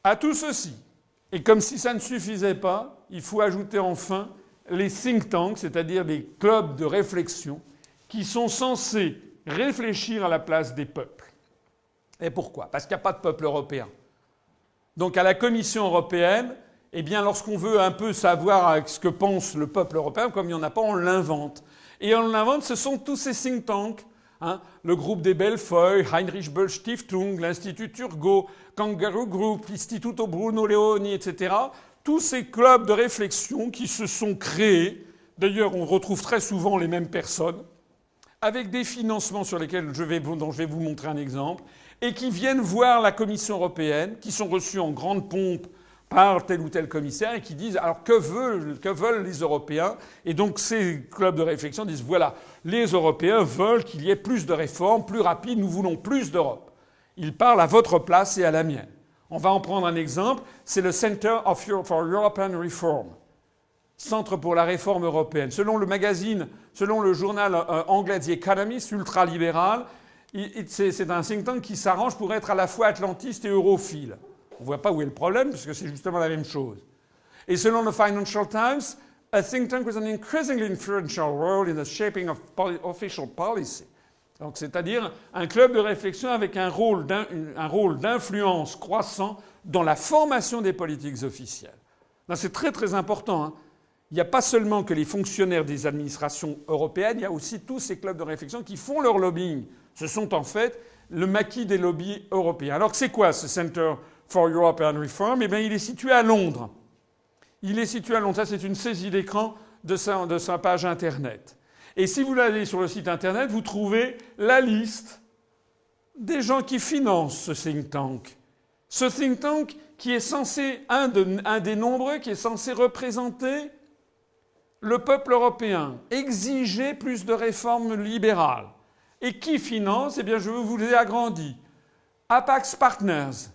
À tout ceci, et comme si ça ne suffisait pas, il faut ajouter enfin les think tanks, c'est-à-dire les clubs de réflexion, qui sont censés réfléchir à la place des peuples. Et pourquoi? Parce qu'il n'y a pas de peuple européen. Donc à la Commission européenne, eh bien, lorsqu'on veut un peu savoir ce que pense le peuple européen, comme il n'y en a pas, on l'invente. Et on l'invente, ce sont tous ces think tanks. Hein, le groupe des Bellefeuilles, Heinrich Böll Stiftung, l'Institut Turgot, Kangaroo Group, l'Istituto Bruno Leoni, etc. Tous ces clubs de réflexion qui se sont créés. D'ailleurs, on retrouve très souvent les mêmes personnes, avec des financements sur lesquels dont je vais vous montrer un exemple, et qui viennent voir la Commission européenne, qui sont reçus en grande pompe par tel ou tel commissaire, et qui disent alors que veulent les Européens? Et donc ces clubs de réflexion disent voilà, les Européens veulent qu'il y ait plus de réformes, plus rapides, nous voulons plus d'Europe. Ils parlent à votre place et à la mienne. On va en prendre un exemple, c'est le Center for European Reform, Centre pour la réforme européenne. Selon le journal anglais The Economist, ultralibéral, c'est un think tank qui s'arrange pour être à la fois atlantiste et europhile. On ne voit pas où est le problème, parce que c'est justement la même chose. Et selon le Financial Times, a think tank with an increasingly influential role in the shaping of official policy. Donc, c'est-à-dire un club de réflexion avec un rôle d'influence croissant dans la formation des politiques officielles. Là, c'est très très important. Hein. Il n'y a pas seulement que les fonctionnaires des administrations européennes, il y a aussi tous ces clubs de réflexion qui font leur lobbying. Ce sont en fait le maquis des lobbies européens. Alors, c'est quoi ce Center for European Reform? Eh bien, il est situé à Londres. Il est situé à Londres. Ça, c'est une saisie d'écran de sa page Internet. Et si vous allez sur le site Internet, vous trouvez la liste des gens qui financent ce think tank. Ce think tank qui est censé, un des nombreux, qui est censé représenter le peuple européen, exiger plus de réformes libérales. Et qui finance? Eh bien, je vous l'ai agrandi. Apax Partners,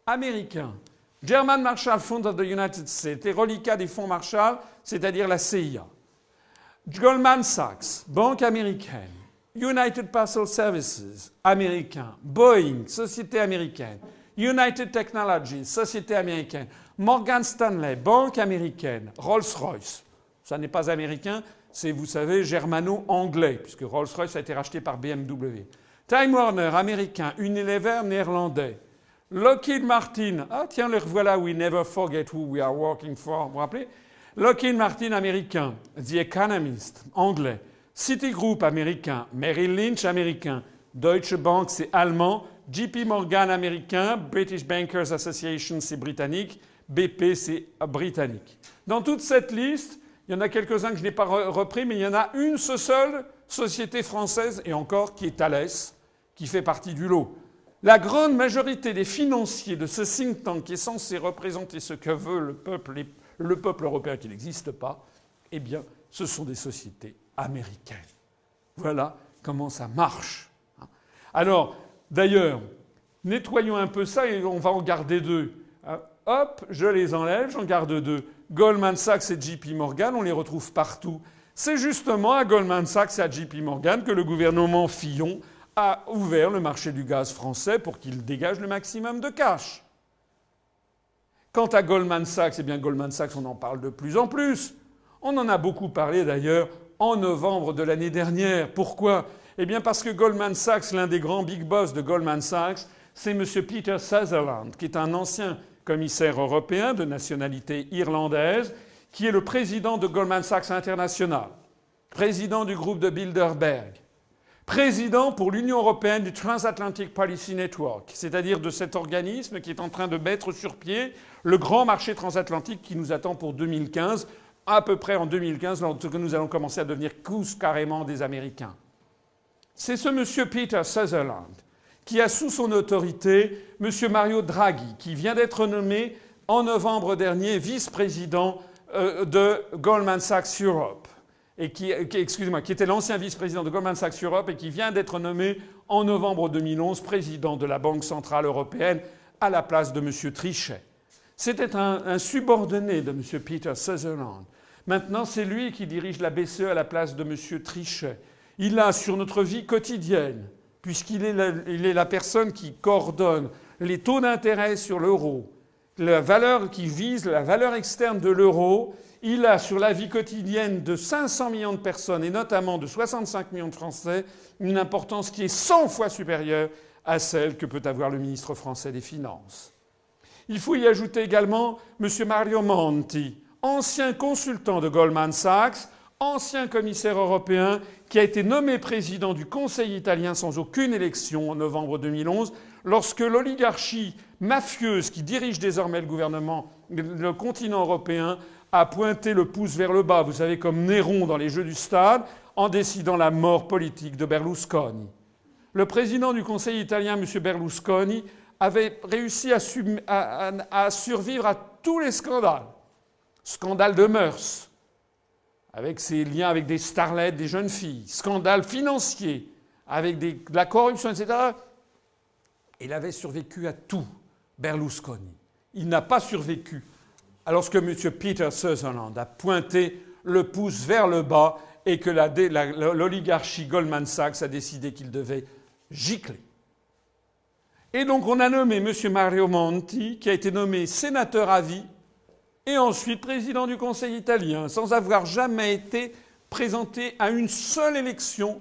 américain. German Marshall Fund of the United States, les reliquats des fonds Marshall, c'est-à-dire la CIA. Goldman Sachs, banque américaine. United Parcel Services, américain. Boeing, société américaine. United Technologies, société américaine. Morgan Stanley, banque américaine. Rolls-Royce, ça n'est pas américain, c'est, vous savez, germano-anglais, puisque Rolls-Royce a été racheté par BMW. Time Warner, américain. Unilever, néerlandais. Lockheed Martin, ah tiens, le revoilà, we never forget who we are working for, vous vous rappelez? Lockheed Martin, américain. The Economist, anglais. Citigroup, américain. Merrill Lynch, américain. Deutsche Bank, c'est allemand. JP Morgan, américain. British Bankers Association, c'est britannique. BP, c'est britannique. Dans toute cette liste, il y en a quelques-uns que je n'ai pas repris, mais il y en a une seule société française, et encore, qui est Thales, qui fait partie du lot. La grande majorité des financiers de ce think tank qui est censé représenter ce que veut le peuple européen qui n'existe pas, eh bien, ce sont des sociétés américaines. Voilà comment ça marche. Alors, d'ailleurs, nettoyons un peu ça et on va en garder deux. Hop, je les enlève, j'en garde deux. Goldman Sachs et JP Morgan, on les retrouve partout. C'est justement à Goldman Sachs et à JP Morgan que le gouvernement Fillon a ouvert le marché du gaz français pour qu'il dégage le maximum de cash. Quant à Goldman Sachs, eh bien Goldman Sachs, on en parle de plus en plus. On en a beaucoup parlé d'ailleurs en novembre de l'année dernière. Pourquoi? Eh bien parce que Goldman Sachs, l'un des grands big boss de Goldman Sachs, c'est M. Peter Sutherland, qui est un ancien commissaire européen de nationalité irlandaise, qui est le président de Goldman Sachs International, président du groupe de Bilderberg, président pour l'Union européenne du Transatlantic Policy Network, c'est-à-dire de cet organisme qui est en train de mettre sur pied le grand marché transatlantique qui nous attend pour 2015, à peu près en 2015, lorsque nous allons commencer à devenir tous carrément des Américains. C'est ce monsieur Peter Sutherland qui a sous son autorité M. Mario Draghi, qui vient d'être nommé en novembre dernier vice-président de Goldman Sachs Europe, et qui était l'ancien vice-président de Goldman Sachs Europe et qui vient d'être nommé en novembre 2011 président de la Banque centrale européenne à la place de M. Trichet. C'était un subordonné de M. Peter Sutherland. Maintenant, c'est lui qui dirige la BCE à la place de M. Trichet. Il a, sur notre vie quotidienne, puisqu'il est la personne qui coordonne les taux d'intérêt sur l'euro, la valeur qui vise la valeur externe de l'euro, il a sur la vie quotidienne de 500 millions de personnes, et notamment de 65 millions de Français, une importance qui est 100 fois supérieure à celle que peut avoir le ministre français des Finances. Il faut y ajouter également M. Mario Monti, ancien consultant de Goldman Sachs, ancien commissaire européen, qui a été nommé président du Conseil italien sans aucune élection en novembre 2011, lorsque l'oligarchie mafieuse qui dirige désormais le gouvernement, le continent européen, a pointé le pouce vers le bas, vous savez, comme Néron dans les Jeux du Stade, en décidant la mort politique de Berlusconi. Le président du Conseil italien, M. Berlusconi, avait réussi à survivre à tous les scandales. Scandale de mœurs, avec ses liens avec des starlets, des jeunes filles. Scandale financier, avec de la corruption, etc. Il avait survécu à tout, Berlusconi. Il n'a pas survécu lorsque M. Peter Sutherland a pointé le pouce vers le bas et que l'oligarchie Goldman Sachs a décidé qu'il devait gicler. Et donc on a nommé M. Mario Monti, qui a été nommé sénateur à vie, et ensuite président du Conseil italien, sans avoir jamais été présenté à une seule élection.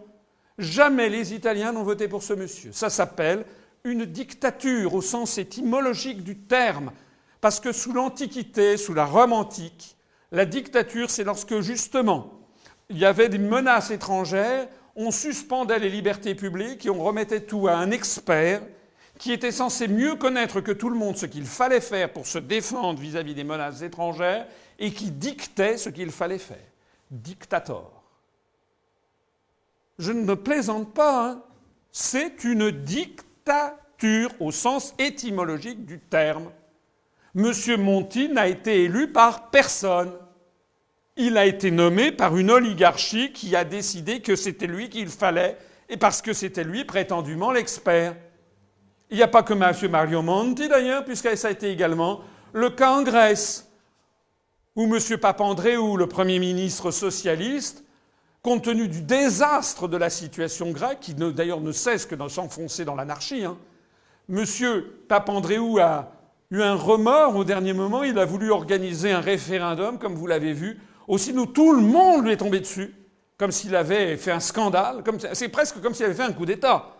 Jamais les Italiens n'ont voté pour ce monsieur. Ça s'appelle une dictature au sens étymologique du terme. Parce que sous l'Antiquité, sous la Rome antique, la dictature, c'est lorsque, justement, il y avait des menaces étrangères, on suspendait les libertés publiques et on remettait tout à un expert qui était censé mieux connaître que tout le monde ce qu'il fallait faire pour se défendre vis-à-vis des menaces étrangères et qui dictait ce qu'il fallait faire. Dictator. Je ne plaisante pas, hein. C'est une dictature au sens étymologique du terme. M. Monti n'a été élu par personne. Il a été nommé par une oligarchie qui a décidé que c'était lui qu'il fallait, et parce que c'était lui prétendument l'expert. Il n'y a pas que M. Mario Monti d'ailleurs, puisque ça a été également le cas en Grèce, où M. Papandréou, le Premier ministre socialiste, compte tenu du désastre de la situation grecque, qui d'ailleurs ne cesse que de s'enfoncer dans l'anarchie, hein, M. Papandréou a eu un remords au dernier moment, il a voulu organiser un référendum, comme vous l'avez vu. Aussitôt, tout le monde lui est tombé dessus, comme s'il avait fait un scandale. C'est presque comme s'il avait fait un coup d'État.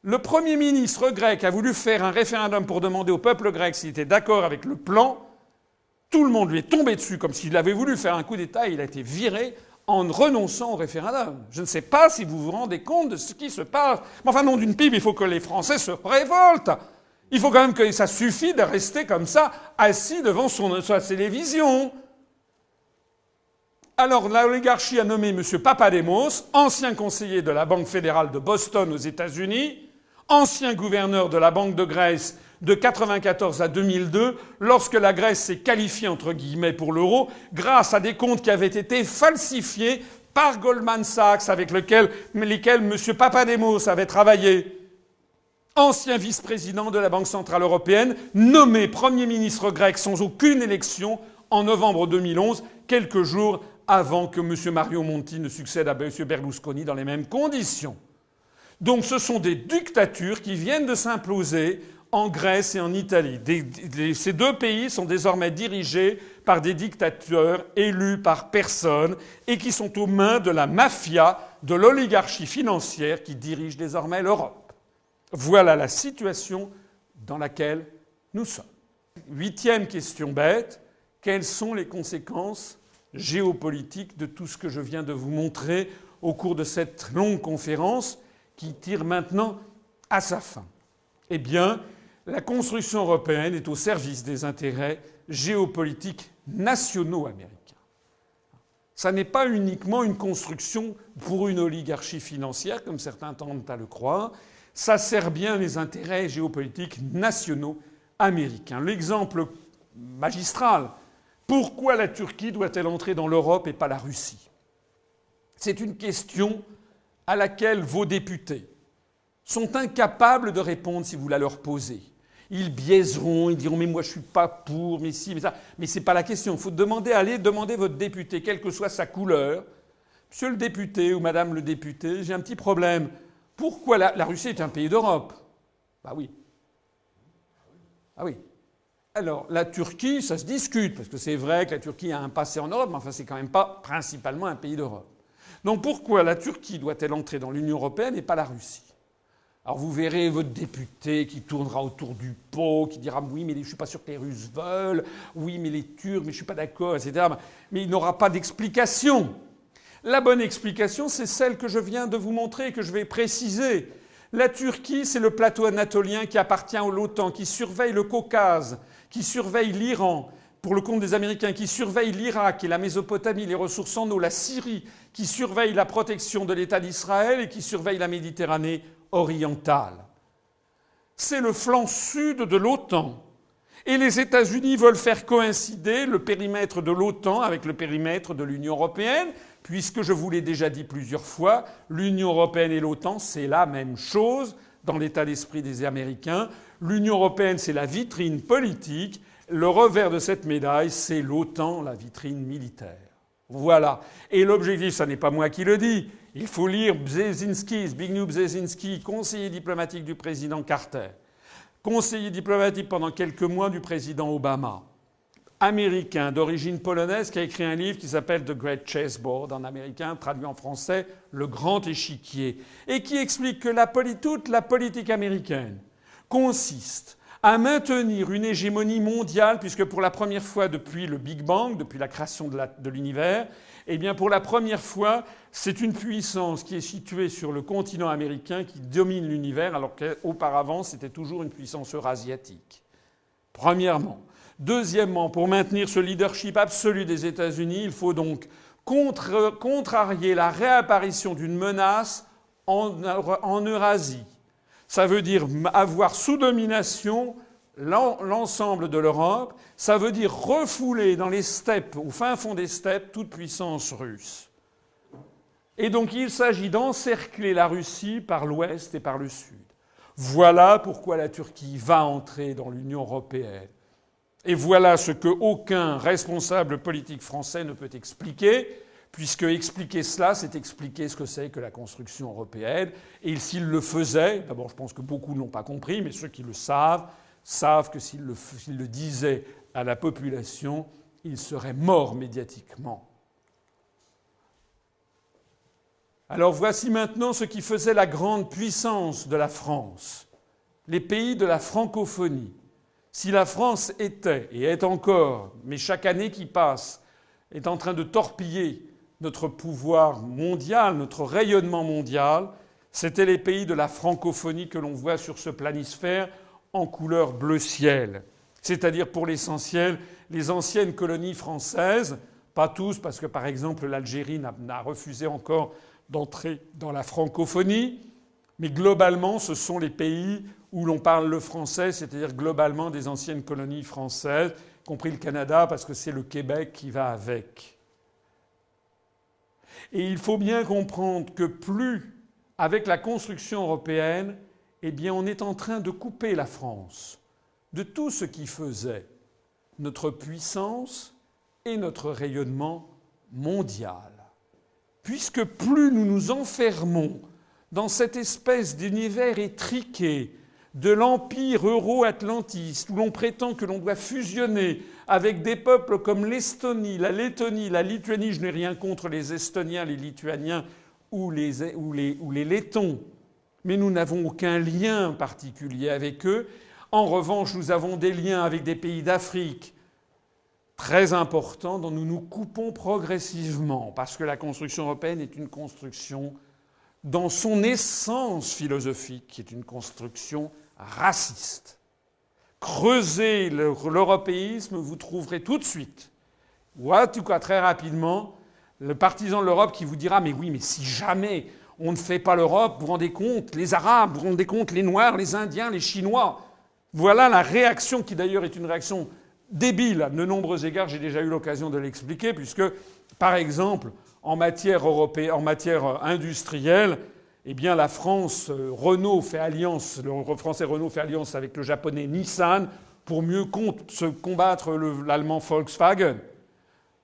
Le Premier ministre grec a voulu faire un référendum pour demander au peuple grec s'il était d'accord avec le plan. Tout le monde lui est tombé dessus, comme s'il avait voulu faire un coup d'État, et il a été viré en renonçant au référendum. Je ne sais pas si vous vous rendez compte de ce qui se passe. Mais enfin, nom d'une pipe, il faut que les Français se révoltent. Il faut quand même que ça suffit de rester comme ça, assis devant sa télévision. Alors, l'oligarchie a nommé M. Papademos, ancien conseiller de la Banque fédérale de Boston aux États-Unis, ancien gouverneur de la Banque de Grèce de 1994 à 2002, lorsque la Grèce s'est qualifiée, entre guillemets, pour l'euro, grâce à des comptes qui avaient été falsifiés par Goldman Sachs, avec lesquels M. Papademos avait travaillé. Ancien vice-président de la Banque centrale européenne, nommé Premier ministre grec sans aucune élection en novembre 2011, quelques jours avant que M. Mario Monti ne succède à M. Berlusconi dans les mêmes conditions. Donc ce sont des dictatures qui viennent de s'imploser en Grèce et en Italie. Ces deux pays sont désormais dirigés par des dictateurs élus par personne et qui sont aux mains de la mafia, de l'oligarchie financière qui dirige désormais l'Europe. Voilà la situation dans laquelle nous sommes. 8e question bête. Quelles sont les conséquences géopolitiques de tout ce que je viens de vous montrer au cours de cette longue conférence qui tire maintenant à sa fin? Eh bien, la construction européenne est au service des intérêts géopolitiques nationaux américains. Ça n'est pas uniquement une construction pour une oligarchie financière, comme certains tendent à le croire. Ça sert bien les intérêts géopolitiques nationaux américains. L'exemple magistral, pourquoi la Turquie doit-elle entrer dans l'Europe et pas la Russie? C'est une question à laquelle vos députés sont incapables de répondre si vous la leur posez. Ils biaiseront, ils diront « mais moi je suis pas pour, mais si, mais ça ». Mais c'est pas la question. Il faut allez demander votre député, quelle que soit sa couleur. « Monsieur le député ou madame le député, j'ai un petit problème. Pourquoi la Russie est un pays d'Europe ?» Bah oui. Ah oui. Alors, la Turquie, ça se discute, parce que c'est vrai que la Turquie a un passé en Europe, mais enfin, c'est quand même pas principalement un pays d'Europe. Donc pourquoi la Turquie doit-elle entrer dans l'Union européenne et pas la Russie? Alors vous verrez votre député qui tournera autour du pot, qui dira oui mais je suis pas sûr que les Russes veulent, oui mais les Turcs, mais je suis pas d'accord, etc. Mais il n'aura pas d'explication. La bonne explication, c'est celle que je viens de vous montrer et que je vais préciser. La Turquie, c'est le plateau anatolien qui appartient à l'OTAN, qui surveille le Caucase, qui surveille l'Iran, pour le compte des Américains, qui surveille l'Irak et la Mésopotamie, les ressources en eau, la Syrie, qui surveille la protection de l'État d'Israël et qui surveille la Méditerranée orientale. C'est le flanc sud de l'OTAN. Et les États-Unis veulent faire coïncider le périmètre de l'OTAN avec le périmètre de l'Union européenne, puisque je vous l'ai déjà dit plusieurs fois, l'Union européenne et l'OTAN, c'est la même chose dans l'état d'esprit des Américains. L'Union européenne, c'est la vitrine politique. Le revers de cette médaille, c'est l'OTAN, la vitrine militaire. Voilà. Et l'objectif, ça n'est pas moi qui le dis. Il faut lire Brzezinski, Zbigniew Brzezinski, conseiller diplomatique du président Carter, conseiller diplomatique pendant quelques mois du président Obama, américain d'origine polonaise qui a écrit un livre qui s'appelle The Great Chessboard en américain, traduit en français Le Grand Échiquier, et qui explique que toute la politique américaine consiste à maintenir une hégémonie mondiale, puisque pour la première fois depuis le Big Bang, depuis la création de l'univers, eh bien pour la première fois, c'est une puissance qui est située sur le continent américain qui domine l'univers, alors qu'auparavant, c'était toujours une puissance eurasiatique. Premièrement. Deuxièmement, pour maintenir ce leadership absolu des États-Unis, il faut donc contrarier la réapparition d'une menace en Eurasie. Ça veut dire avoir sous domination l'ensemble de l'Europe. Ça veut dire refouler dans les steppes, au fin fond des steppes, toute puissance russe. Et donc il s'agit d'encercler la Russie par l'ouest et par le sud. Voilà pourquoi la Turquie va entrer dans l'Union européenne. Et voilà ce qu'aucun responsable politique français ne peut expliquer, puisque expliquer cela, c'est expliquer ce que c'est que la construction européenne. Et s'il le faisait, d'abord je pense que beaucoup ne l'ont pas compris, mais ceux qui le savent que s'il le disait à la population, il serait mort médiatiquement. Alors voici maintenant ce qui faisait la grande puissance de la France, les pays de la francophonie. Si la France était, et est encore, mais chaque année qui passe, est en train de torpiller notre pouvoir mondial, notre rayonnement mondial, c'était les pays de la francophonie que l'on voit sur ce planisphère en couleur bleu ciel. C'est-à-dire, pour l'essentiel, les anciennes colonies françaises, pas tous, parce que par exemple l'Algérie n'a refusé encore d'entrer dans la francophonie, mais globalement, ce sont les pays où l'on parle le français, c'est-à-dire globalement des anciennes colonies françaises, y compris le Canada, parce que c'est le Québec qui va avec. Et il faut bien comprendre que plus, avec la construction européenne, eh bien, on est en train de couper la France de tout ce qui faisait notre puissance et notre rayonnement mondial. Puisque plus nous nous enfermons dans cette espèce d'univers étriqué de l'empire euro-atlantiste, où l'on prétend que l'on doit fusionner avec des peuples comme l'Estonie, la Lettonie, la Lituanie, je n'ai rien contre les Estoniens, les Lituaniens ou les Lettons, mais nous n'avons aucun lien particulier avec eux. En revanche, nous avons des liens avec des pays d'Afrique très importants dont nous nous coupons progressivement, parce que la construction européenne est une construction, dans son essence philosophique, qui est une construction raciste. Creusez l'européisme, vous trouverez tout de suite, ou en tout cas très rapidement, le partisan de l'Europe qui vous dira « Mais oui, mais si jamais on ne fait pas l'Europe, vous vous rendez compte, les Arabes, vous vous rendez compte, les Noirs, les Indiens, les Chinois ?» Voilà la réaction qui d'ailleurs est une réaction débile à de nombreux égards. J'ai déjà eu l'occasion de l'expliquer, puisque, par exemple, en matière industrielle, eh bien, la France, Renault fait alliance, le français Renault fait alliance avec le japonais Nissan pour mieux combattre l'allemand Volkswagen.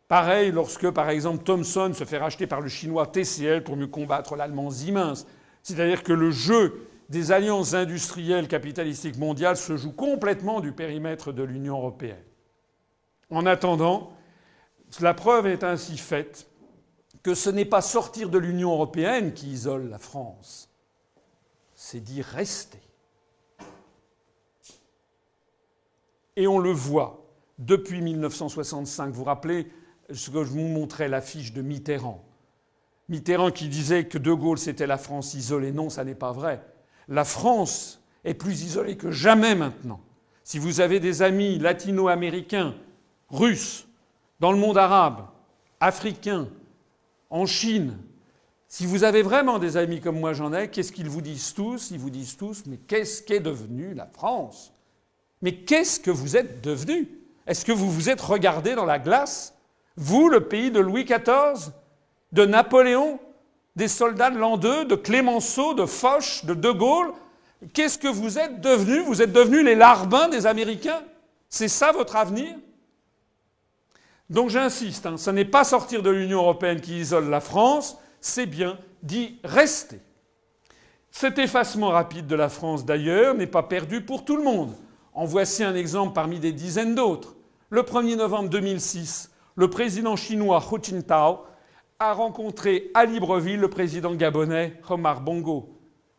Pareil lorsque, par exemple, Thomson se fait racheter par le chinois TCL pour mieux combattre l'allemand Siemens. C'est-à-dire que le jeu des alliances industrielles capitalistiques mondiales se joue complètement du périmètre de l'Union européenne. En attendant, la preuve est ainsi faite que ce n'est pas sortir de l'Union européenne qui isole la France, c'est d'y rester. Et on le voit depuis 1965. Vous vous rappelez ce que je vous montrais, l'affiche de Mitterrand. Mitterrand qui disait que De Gaulle c'était la France isolée. Non, ça n'est pas vrai. La France est plus isolée que jamais maintenant. Si vous avez des amis latino-américains, russes, dans le monde arabe, africain, en Chine, si vous avez vraiment des amis comme moi j'en ai, qu'est-ce qu'ils vous disent tous? Ils vous disent tous, mais qu'est-ce qu'est devenue la France? Mais qu'est-ce que vous êtes devenu? Est-ce que vous vous êtes regardé dans la glace? Vous, le pays de Louis XIV, de Napoléon, des soldats de l'an 2, de Clémenceau, de Foch, de Gaulle? Qu'est-ce que vous êtes devenus? Vous êtes devenus les larbins des Américains? C'est ça votre avenir? Donc j'insiste, ce n'est pas sortir de l'Union européenne qui isole la France, c'est bien d'y rester. Cet effacement rapide de la France, d'ailleurs, n'est pas perdu pour tout le monde. En voici un exemple parmi des dizaines d'autres. Le 1er novembre 2006, le président chinois Hu Jintao a rencontré à Libreville le président gabonais Omar Bongo,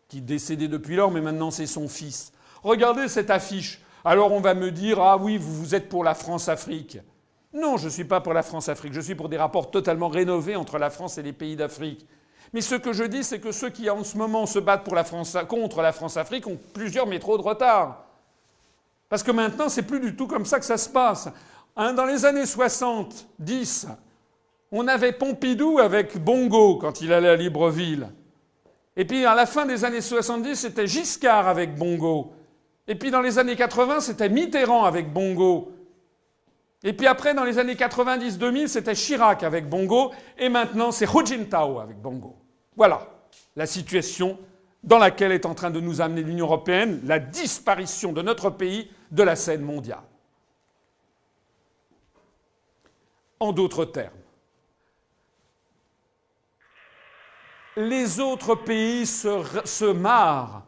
qui est décédé depuis lors, mais maintenant c'est son fils. Regardez cette affiche. Alors on va me dire « Ah oui, vous êtes pour la France-Afrique ». Non, je ne suis pas pour la France-Afrique. Je suis pour des rapports totalement rénovés entre la France et les pays d'Afrique. Mais ce que je dis, c'est que ceux qui en ce moment se battent pour contre la France-Afrique ont plusieurs métros de retard. Parce que maintenant, c'est plus du tout comme ça que ça se passe. Dans les années 70, on avait Pompidou avec Bongo quand il allait à Libreville. Et puis à la fin des années 70, c'était Giscard avec Bongo. Et puis dans les années 80, c'était Mitterrand avec Bongo. Et puis après, dans les années 90-2000, c'était Chirac avec Bongo. Et maintenant, c'est Hu Jintao avec Bongo. Voilà la situation dans laquelle est en train de nous amener l'Union européenne, la disparition de notre pays de la scène mondiale. En d'autres termes, les autres pays se marrent.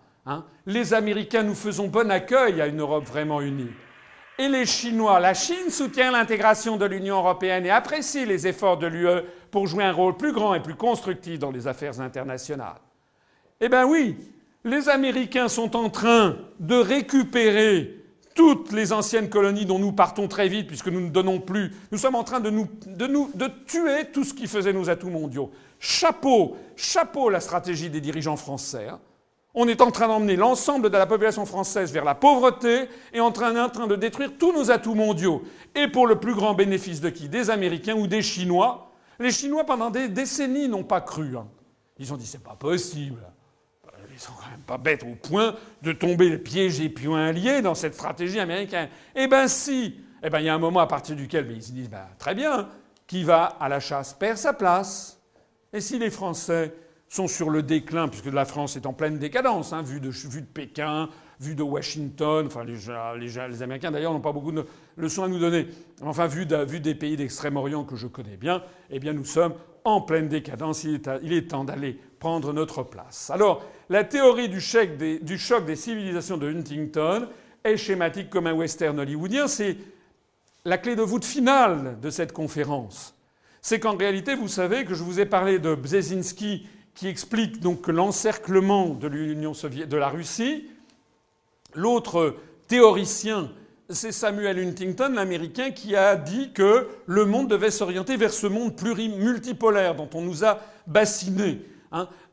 Les Américains, nous faisons bon accueil à une Europe vraiment unie. Et les Chinois, la Chine soutient l'intégration de l'Union européenne et apprécie les efforts de l'UE pour jouer un rôle plus grand et plus constructif dans les affaires internationales. Eh bien oui, les Américains sont en train de récupérer toutes les anciennes colonies dont nous partons très vite puisque nous ne donnons plus. Nous sommes en train de tuer tout ce qui faisait nos atouts mondiaux. Chapeau la stratégie des dirigeants français. On est en train d'emmener l'ensemble de la population française vers la pauvreté et en train de détruire tous nos atouts mondiaux. Et pour le plus grand bénéfice de qui? Des Américains ou des Chinois. Les Chinois, pendant des décennies, n'ont pas cru. Ils ont dit c'est pas possible. Ils sont quand même pas bêtes au point de tomber piégés poings liés dans cette stratégie américaine. Eh ben si. Eh ben il y a un moment à partir duquel ils se disent très bien, qui va à la chasse perd sa place. Et si les Français sont sur le déclin, puisque la France est en pleine décadence, vu de Pékin, vu de Washington, enfin les Américains d'ailleurs n'ont pas beaucoup de leçons à nous donner, enfin vu des pays d'Extrême-Orient que je connais bien, eh bien nous sommes en pleine décadence, il est temps d'aller prendre notre place. Alors, la théorie du choc des civilisations de Huntington est schématique comme un western hollywoodien, c'est la clé de voûte finale de cette conférence. C'est qu'en réalité, vous savez que je vous ai parlé de Brzezinski qui explique donc que l'encerclement de la Russie. L'autre théoricien, c'est Samuel Huntington, l'Américain, qui a dit que le monde devait s'orienter vers ce monde multipolaire dont on nous a bassinés,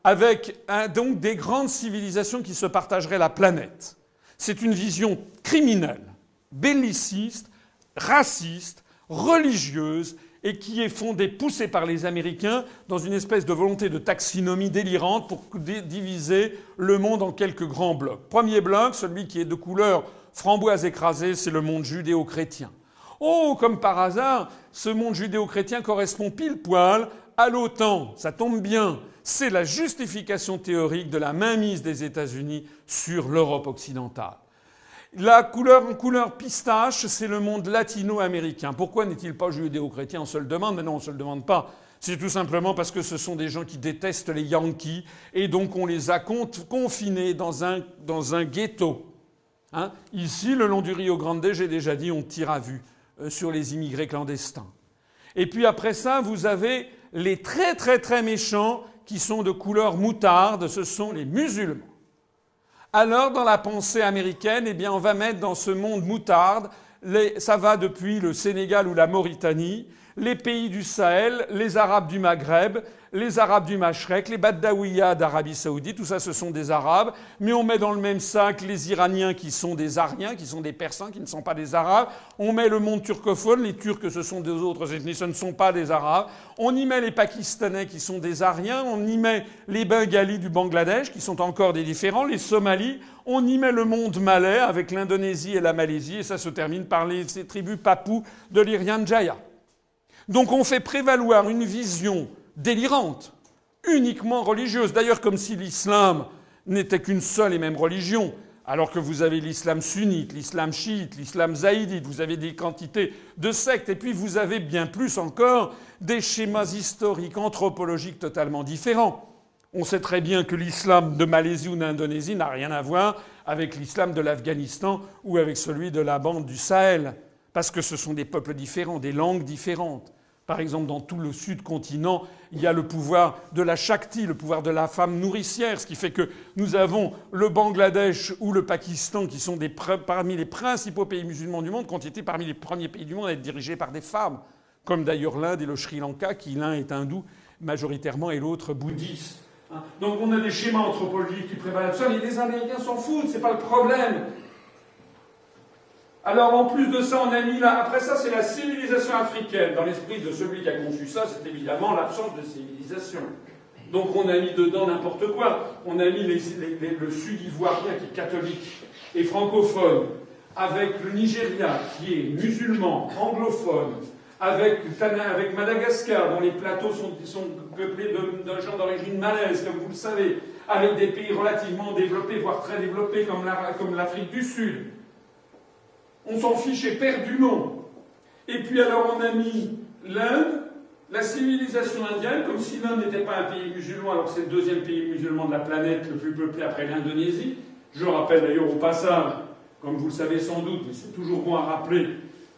avec donc des grandes civilisations qui se partageraient la planète. C'est une vision criminelle, belliciste, raciste, religieuse, et qui est fondée, poussée par les Américains dans une espèce de volonté de taxinomie délirante pour diviser le monde en quelques grands blocs. Premier bloc, celui qui est de couleur framboise écrasée, c'est le monde judéo-chrétien. Oh, comme par hasard, ce monde judéo-chrétien correspond pile poil à l'OTAN. Ça tombe bien. C'est la justification théorique de la mainmise des États-Unis sur l'Europe occidentale. La couleur en couleur pistache, c'est le monde latino-américain. Pourquoi n'est-il pas judéo-chrétien? On se le demande, mais non, on ne se le demande pas. C'est tout simplement parce que ce sont des gens qui détestent les Yankees et donc on les a confinés dans un ghetto. Hein. Ici, le long du Rio Grande, j'ai déjà dit, on tire à vue sur les immigrés clandestins. Et puis après ça, vous avez les très très très méchants qui sont de couleur moutarde, ce sont les musulmans. Alors, dans la pensée américaine, eh bien, on va mettre dans ce monde moutarde, ça va depuis le Sénégal ou la Mauritanie, les pays du Sahel, les Arabes du Maghreb, les Arabes du Mashrek, les Badaouïas d'Arabie Saoudite, tout ça ce sont des Arabes, mais on met dans le même sac les Iraniens qui sont des Ariens, qui sont des Persans, qui ne sont pas des Arabes, on met le monde turcophone, les Turcs ce sont des autres ethnies, ce ne sont pas des Arabes, on y met les Pakistanais qui sont des Ariens, on y met les Bengalis du Bangladesh qui sont encore des différents, les Somalis, on y met le monde malais avec l'Indonésie et la Malaisie, et ça se termine par ces tribus papous de l'Irian Jaya. Donc on fait prévaloir une vision délirante, uniquement religieuse. D'ailleurs, comme si l'islam n'était qu'une seule et même religion, alors que vous avez l'islam sunnite, l'islam chiite, l'islam zaïdite, vous avez des quantités de sectes, et puis vous avez bien plus encore des schémas historiques, anthropologiques totalement différents. On sait très bien que l'islam de Malaisie ou d'Indonésie n'a rien à voir avec l'islam de l'Afghanistan ou avec celui de la bande du Sahel. Parce que ce sont des peuples différents, des langues différentes. Par exemple, dans tout le sud-continent, il y a le pouvoir de la Shakti, le pouvoir de la femme nourricière, ce qui fait que nous avons le Bangladesh ou le Pakistan, qui sont parmi les principaux pays musulmans du monde, qui ont été parmi les premiers pays du monde à être dirigés par des femmes. Comme d'ailleurs l'Inde et le Sri Lanka, qui l'un est hindou majoritairement et l'autre bouddhiste. Donc on a des schémas anthropologiques qui prévalent ça, mais les Américains s'en foutent, c'est pas le problème. Alors, en plus de ça, on a mis là... Après ça, c'est la civilisation africaine. Dans l'esprit de celui qui a conçu ça, c'est évidemment l'absence de civilisation. Donc, on a mis dedans n'importe quoi. On a mis le sud ivoirien, qui est catholique et francophone, avec le Nigeria, qui est musulman, anglophone, avec Madagascar, dont les plateaux sont peuplés de gens d'origine malaise, comme vous le savez, avec des pays relativement développés, voire très développés, comme l'Afrique du Sud. On s'en fiche éperdument. Et puis alors on a mis l'Inde, la civilisation indienne, comme si l'Inde n'était pas un pays musulman, alors que c'est le deuxième pays musulman de la planète, le plus peuplé après l'Indonésie. Je rappelle d'ailleurs au passage, comme vous le savez sans doute, mais c'est toujours bon à rappeler,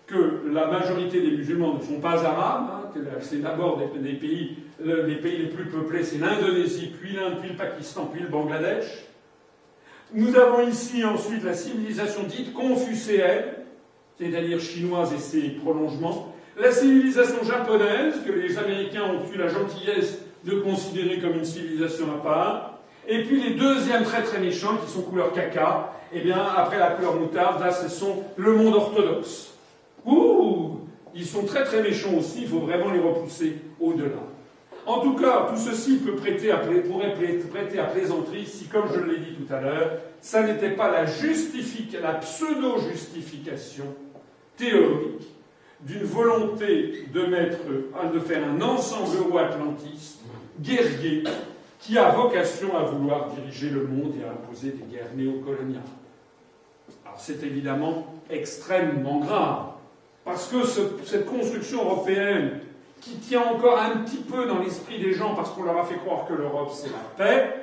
que la majorité des musulmans ne sont pas arabes, hein, que c'est d'abord les pays les plus peuplés, c'est l'Indonésie, puis l'Inde, puis le Pakistan, puis le Bangladesh. Nous avons ici ensuite la civilisation dite confucéenne, c'est-à-dire chinoise et ses prolongements, la civilisation japonaise, que les Américains ont eu la gentillesse de considérer comme une civilisation à part, et puis les deuxièmes très très méchants, qui sont couleur caca, eh bien, après la couleur moutarde, là, ce sont le monde orthodoxe. Ouh, ils sont très très méchants aussi, il faut vraiment les repousser au-delà. En tout cas, tout ceci pourrait prêter à plaisanterie si, comme je l'ai dit tout à l'heure, ça n'était pas la pseudo-justification théorique d'une volonté de faire un ensemble euro-atlantiste, guerrier, qui a vocation à vouloir diriger le monde et à imposer des guerres néocoloniales. Alors c'est évidemment extrêmement grave, parce que cette construction européenne, qui tient encore un petit peu dans l'esprit des gens parce qu'on leur a fait croire que l'Europe c'est la paix.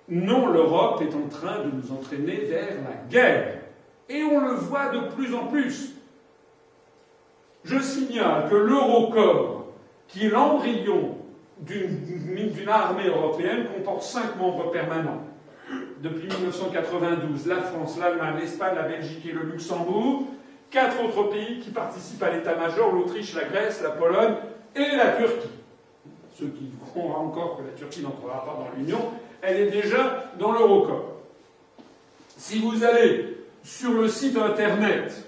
Non, l'Europe est en train de nous entraîner vers la guerre. Et on le voit de plus en plus. Je signale que l'Eurocorps, qui est l'embryon d'une armée européenne, comporte 5 membres permanents. Depuis 1992, la France, l'Allemagne, l'Espagne, la Belgique et le Luxembourg. 4 autres pays qui participent à l'état-major, l'Autriche, la Grèce, la Pologne et la Turquie. Ceux qui croient encore que la Turquie n'entrera pas dans l'Union, elle est déjà dans l'Eurocorps. Si vous allez sur le site internet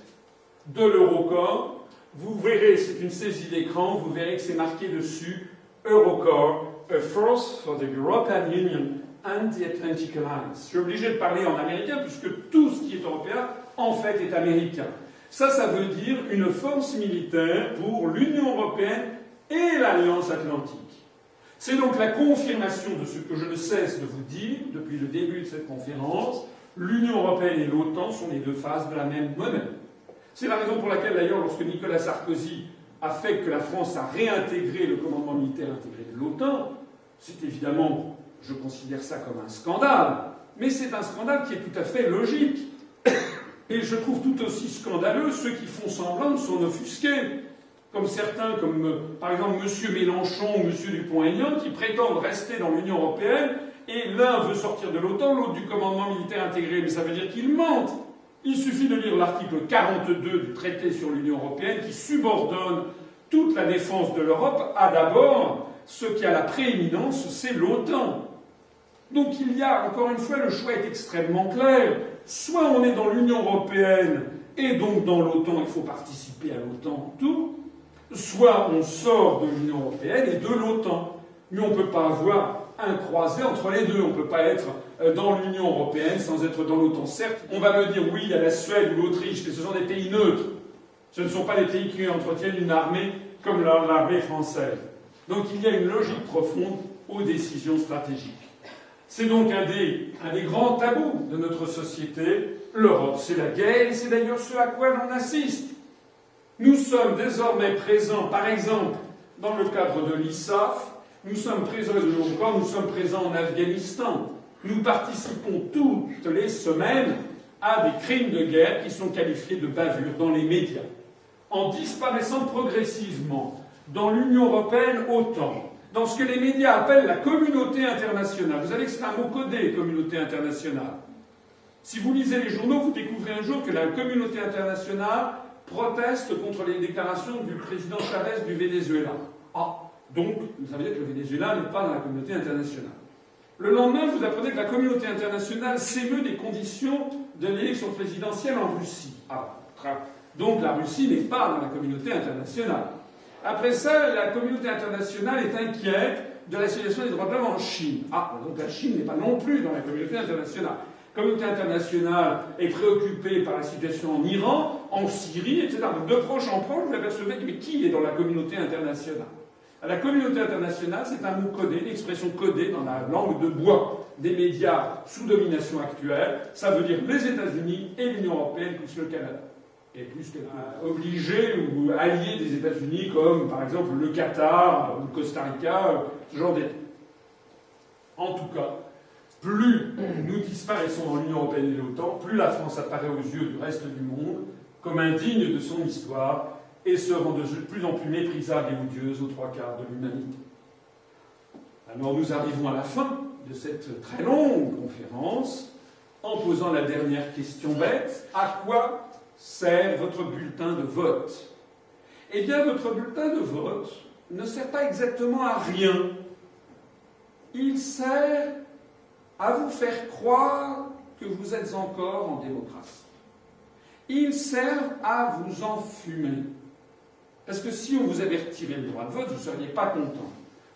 de l'Eurocorps, vous verrez, c'est une saisie d'écran, vous verrez que c'est marqué dessus Eurocorps, a force for the European Union and the Atlantic Alliance. Je suis obligé de parler en américain puisque tout ce qui est européen, en fait, est américain. Ça veut dire une force militaire pour l'Union européenne et l'Alliance atlantique. C'est donc la confirmation de ce que je ne cesse de vous dire depuis le début de cette conférence. L'Union européenne et l'OTAN sont les deux faces de la même monnaie. C'est la raison pour laquelle, d'ailleurs, lorsque Nicolas Sarkozy a fait que la France a réintégré le commandement militaire intégré de l'OTAN, c'est évidemment, je considère ça comme un scandale, mais c'est un scandale qui est tout à fait logique. Et je trouve tout aussi scandaleux ceux qui font semblant de s'en offusquer, comme certains, comme par exemple M. Mélenchon ou M. Dupont-Aignan, qui prétendent rester dans l'Union européenne, et l'un veut sortir de l'OTAN, l'autre du commandement militaire intégré. Mais ça veut dire qu'ils mentent. Il suffit de lire l'article 42 du traité sur l'Union européenne qui subordonne toute la défense de l'Europe à d'abord ce qui a la prééminence, c'est l'OTAN. Donc il y a, encore une fois, le choix est extrêmement clair. Soit on est dans l'Union européenne et donc dans l'OTAN, il faut participer à l'OTAN, tout. Soit on sort de l'Union européenne et de l'OTAN. Mais on ne peut pas avoir un croisé entre les deux. On ne peut pas être dans l'Union européenne sans être dans l'OTAN. Certes, on va me dire oui, il y a la Suède ou l'Autriche, mais ce sont des pays neutres. Ce ne sont pas des pays qui entretiennent une armée comme l'armée française. Donc il y a une logique profonde aux décisions stratégiques. C'est donc un des grands tabous de notre société. L'Europe, c'est la guerre, et c'est d'ailleurs ce à quoi l'on assiste. Nous sommes désormais présents, par exemple, dans le cadre de l'ISAF, nous sommes présents, encore, nous sommes présents en Afghanistan. Nous participons toutes les semaines à des crimes de guerre qui sont qualifiés de bavures dans les médias. En disparaissant progressivement dans l'Union européenne, OTAN, dans ce que les médias appellent la communauté internationale. Vous savez que c'est un mot codé, communauté internationale. Si vous lisez les journaux, vous découvrez un jour que la communauté internationale proteste contre les déclarations du président Chavez du Venezuela. Ah, donc, ça veut dire que le Venezuela n'est pas dans la communauté internationale. Le lendemain, vous apprenez que la communauté internationale s'émeut des conditions de l'élection présidentielle en Russie. Ah, donc la Russie n'est pas dans la communauté internationale. Après ça, la communauté internationale est inquiète de la situation des droits de l'homme en Chine. Ah, donc la Chine n'est pas non plus dans la communauté internationale. La communauté internationale est préoccupée par la situation en Iran, en Syrie, etc. Donc de proche en proche, vous apercevez que mais qui est dans la communauté internationale? La communauté internationale, c'est un mot codé, une expression codée dans la langue de bois des médias sous domination actuelle. Ça veut dire les États-Unis et l'Union européenne plus le Canada. Et plus obligés ou alliés des États-Unis, comme par exemple le Qatar ou le Costa Rica, ce genre d'État. En tout cas, plus nous disparaissons dans l'Union européenne et l'OTAN, plus la France apparaît aux yeux du reste du monde comme indigne de son histoire et se rend de plus en plus méprisable et odieuse aux trois quarts de l'humanité. Alors nous arrivons à la fin de cette très longue conférence en posant la dernière question bête. À quoi sert votre bulletin de vote? Eh bien, votre bulletin de vote ne sert pas exactement à rien. Il sert à vous faire croire que vous êtes encore en démocratie. Il sert à vous enfumer. Parce que si on vous avait retiré le droit de vote, vous ne seriez pas content.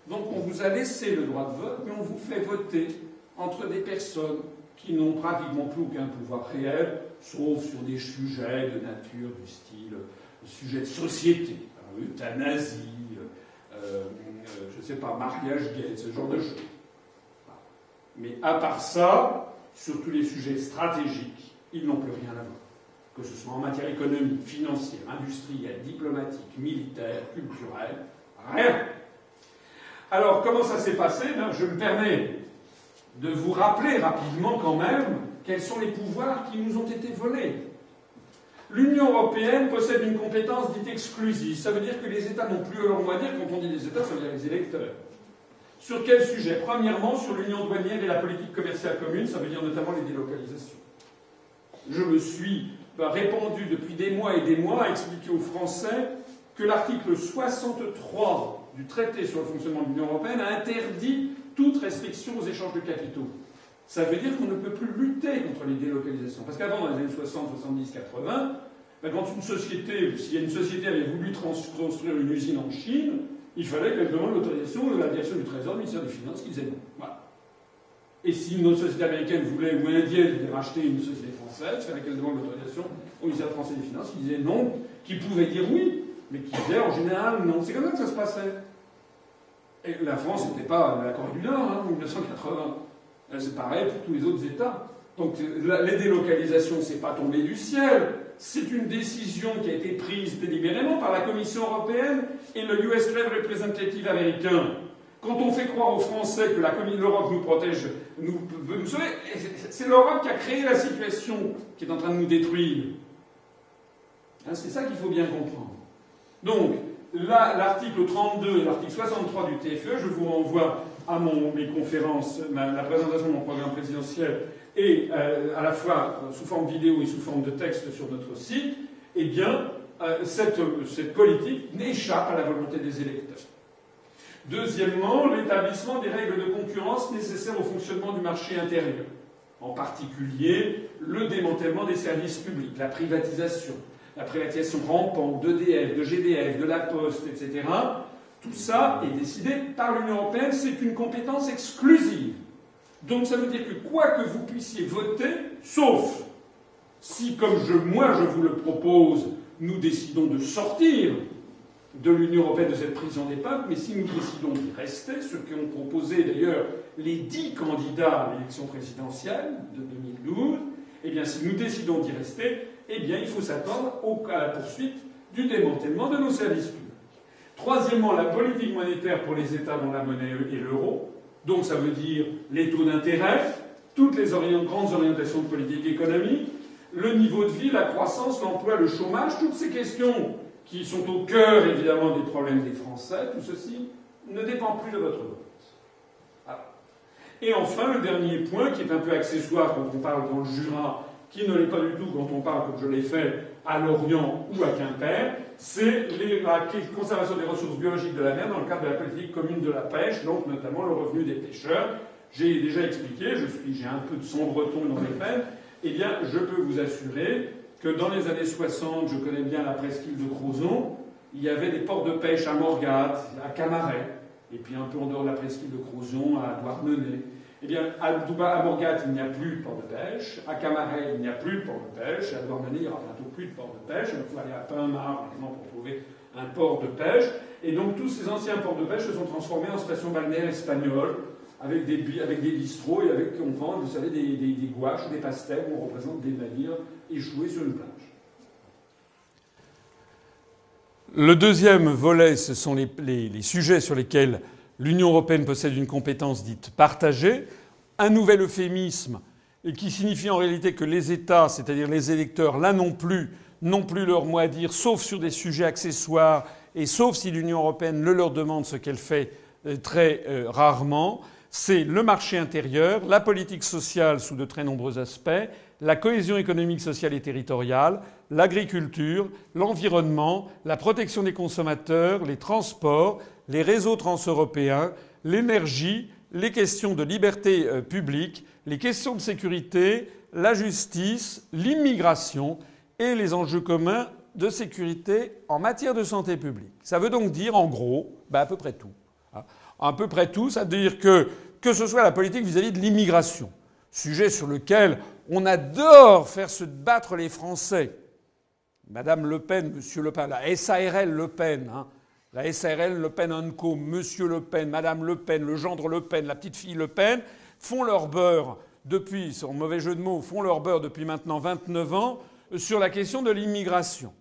Donc on vous a laissé le droit de vote, mais on vous fait voter entre des personnes qui n'ont pratiquement plus aucun pouvoir réel, sauf sur des sujets de nature du style sujet de société, euthanasie, je ne sais pas, mariage gay, ce genre de choses. Mais à part ça, sur tous les sujets stratégiques, ils n'ont plus rien à voir. Que ce soit en matière économique, financière, industrielle, diplomatique, militaire, culturelle, rien. Alors, comment ça s'est passé? Je me permets de vous rappeler rapidement quand même quels sont les pouvoirs qui nous ont été volés. L'Union européenne possède une compétence dite exclusive. Ça veut dire que les États n'ont plus leur mot à dire. Quand on dit les États, ça veut dire les électeurs. Sur quel sujet? Premièrement, sur l'union douanière et la politique commerciale commune, ça veut dire notamment les délocalisations. Je me suis répandu depuis des mois et des mois à expliquer aux Français que l'article 63 du traité sur le fonctionnement de l'Union européenne a interdit toute restriction aux échanges de capitaux. Ça veut dire qu'on ne peut plus lutter contre les délocalisations. Parce qu'avant, dans les années 60, 70, 80, quand une société, si une société avait voulu construire une usine en Chine, il fallait qu'elle demande l'autorisation de la direction du Trésor, du ministère des Finances, qui disait non. Voilà. Et si une autre société américaine voulait, ou indienne, voulait racheter une société française, il fallait qu'elle demande l'autorisation au ministère français des Finances, qui disait non, qui pouvait dire oui, mais qui disait en général non. C'est comme ça que ça se passait. Et la France n'était pas la Corée du Nord, en 1980. C'est pareil pour tous les autres États. Donc les délocalisations, c'est pas tombé du ciel, c'est une décision qui a été prise délibérément par la Commission européenne et le US Trade Representative américain. Quand on fait croire aux Français que l'Europe nous protège, veut nous sauver, c'est l'Europe qui a créé la situation qui est en train de nous détruire. Hein, c'est ça qu'il faut bien comprendre. Donc, là, l'article 32 et l'article 63 du TFE, je vous renvoie à mes conférences, la présentation de mon programme présidentiel, et à la fois sous forme vidéo et sous forme de texte sur notre site, eh bien, cette politique n'échappe à la volonté des électeurs. Deuxièmement, l'établissement des règles de concurrence nécessaires au fonctionnement du marché intérieur. En particulier, le démantèlement des services publics, la privatisation rampante d'EDF, de GDF, de la Poste, etc. Tout ça est décidé par l'Union européenne, c'est une compétence exclusive. Donc ça veut dire que quoi que vous puissiez voter, sauf si, comme moi je vous le propose, nous décidons de sortir de l'Union européenne, de cette prison des peuples, mais si nous décidons d'y rester, ce qu'ont proposé d'ailleurs les 10 candidats à l'élection présidentielle de 2012, eh bien si nous décidons d'y rester, eh bien il faut s'attendre à la poursuite du démantèlement de nos services publics. Troisièmement, la politique monétaire pour les États dont la monnaie est l'euro. Donc ça veut dire les taux d'intérêt, toutes les grandes orientations de politique économique, le niveau de vie, la croissance, l'emploi, le chômage, toutes ces questions qui sont au cœur évidemment des problèmes des Français, tout ceci ne dépend plus de votre vote. Voilà. Et enfin, le dernier point, qui est un peu accessoire quand on parle dans le Jura, qui ne l'est pas du tout quand on parle, comme je l'ai fait, à Lorient ou à Quimper, c'est la conservation des ressources biologiques de la mer dans le cadre de la politique commune de la pêche, donc notamment le revenu des pêcheurs. J'ai déjà expliqué, j'ai un peu de son breton dans les peines, eh bien, je peux vous assurer que dans les années 60, je connais bien la presqu'île de Crozon, il y avait des ports de pêche à Morgat, à Camaret, et puis un peu en dehors de la presqu'île de Crozon, à Douarnenez. Eh bien, à Morgat, il n'y a plus de port de pêche. À Camaret, il n'y a plus de port de pêche. À Douarnenez, il n'y aura bientôt plus de port de pêche. Il faut aller à Pinmar, maintenant, pour trouver un port de pêche. Et donc, tous ces anciens ports de pêche se sont transformés en stations balnéaires espagnoles, avec des bistrots, et on vend, vous savez, des gouaches ou des pastels où on représente des navires échoués sur une plage. Le deuxième volet, ce sont les sujets sur lesquels l'Union européenne possède une compétence dite partagée, un nouvel euphémisme qui signifie en réalité que les États, c'est-à-dire les électeurs, là n'ont plus leur mot à dire, sauf sur des sujets accessoires et sauf si l'Union européenne le leur demande, ce qu'elle fait très rarement. C'est le marché intérieur, la politique sociale sous de très nombreux aspects, la cohésion économique, sociale et territoriale, l'agriculture, l'environnement, la protection des consommateurs, les transports, les réseaux transeuropéens, l'énergie, les questions de liberté publique, les questions de sécurité, la justice, l'immigration et les enjeux communs de sécurité en matière de santé publique. Ça veut donc dire, en gros, à peu près tout. À peu près tout, ça veut dire que ce soit la politique vis-à-vis de l'immigration, sujet sur lequel on adore faire se battre les Français. Madame Le Pen, Monsieur Le Pen, la SARL Le Pen, la SARL Le Pen & Co, Monsieur Le Pen, Madame Le Pen, le gendre Le Pen, la petite fille Le Pen, font leur beurre depuis, sans mauvais jeu de mots, font leur beurre depuis maintenant 29 ans sur la question de l'immigration.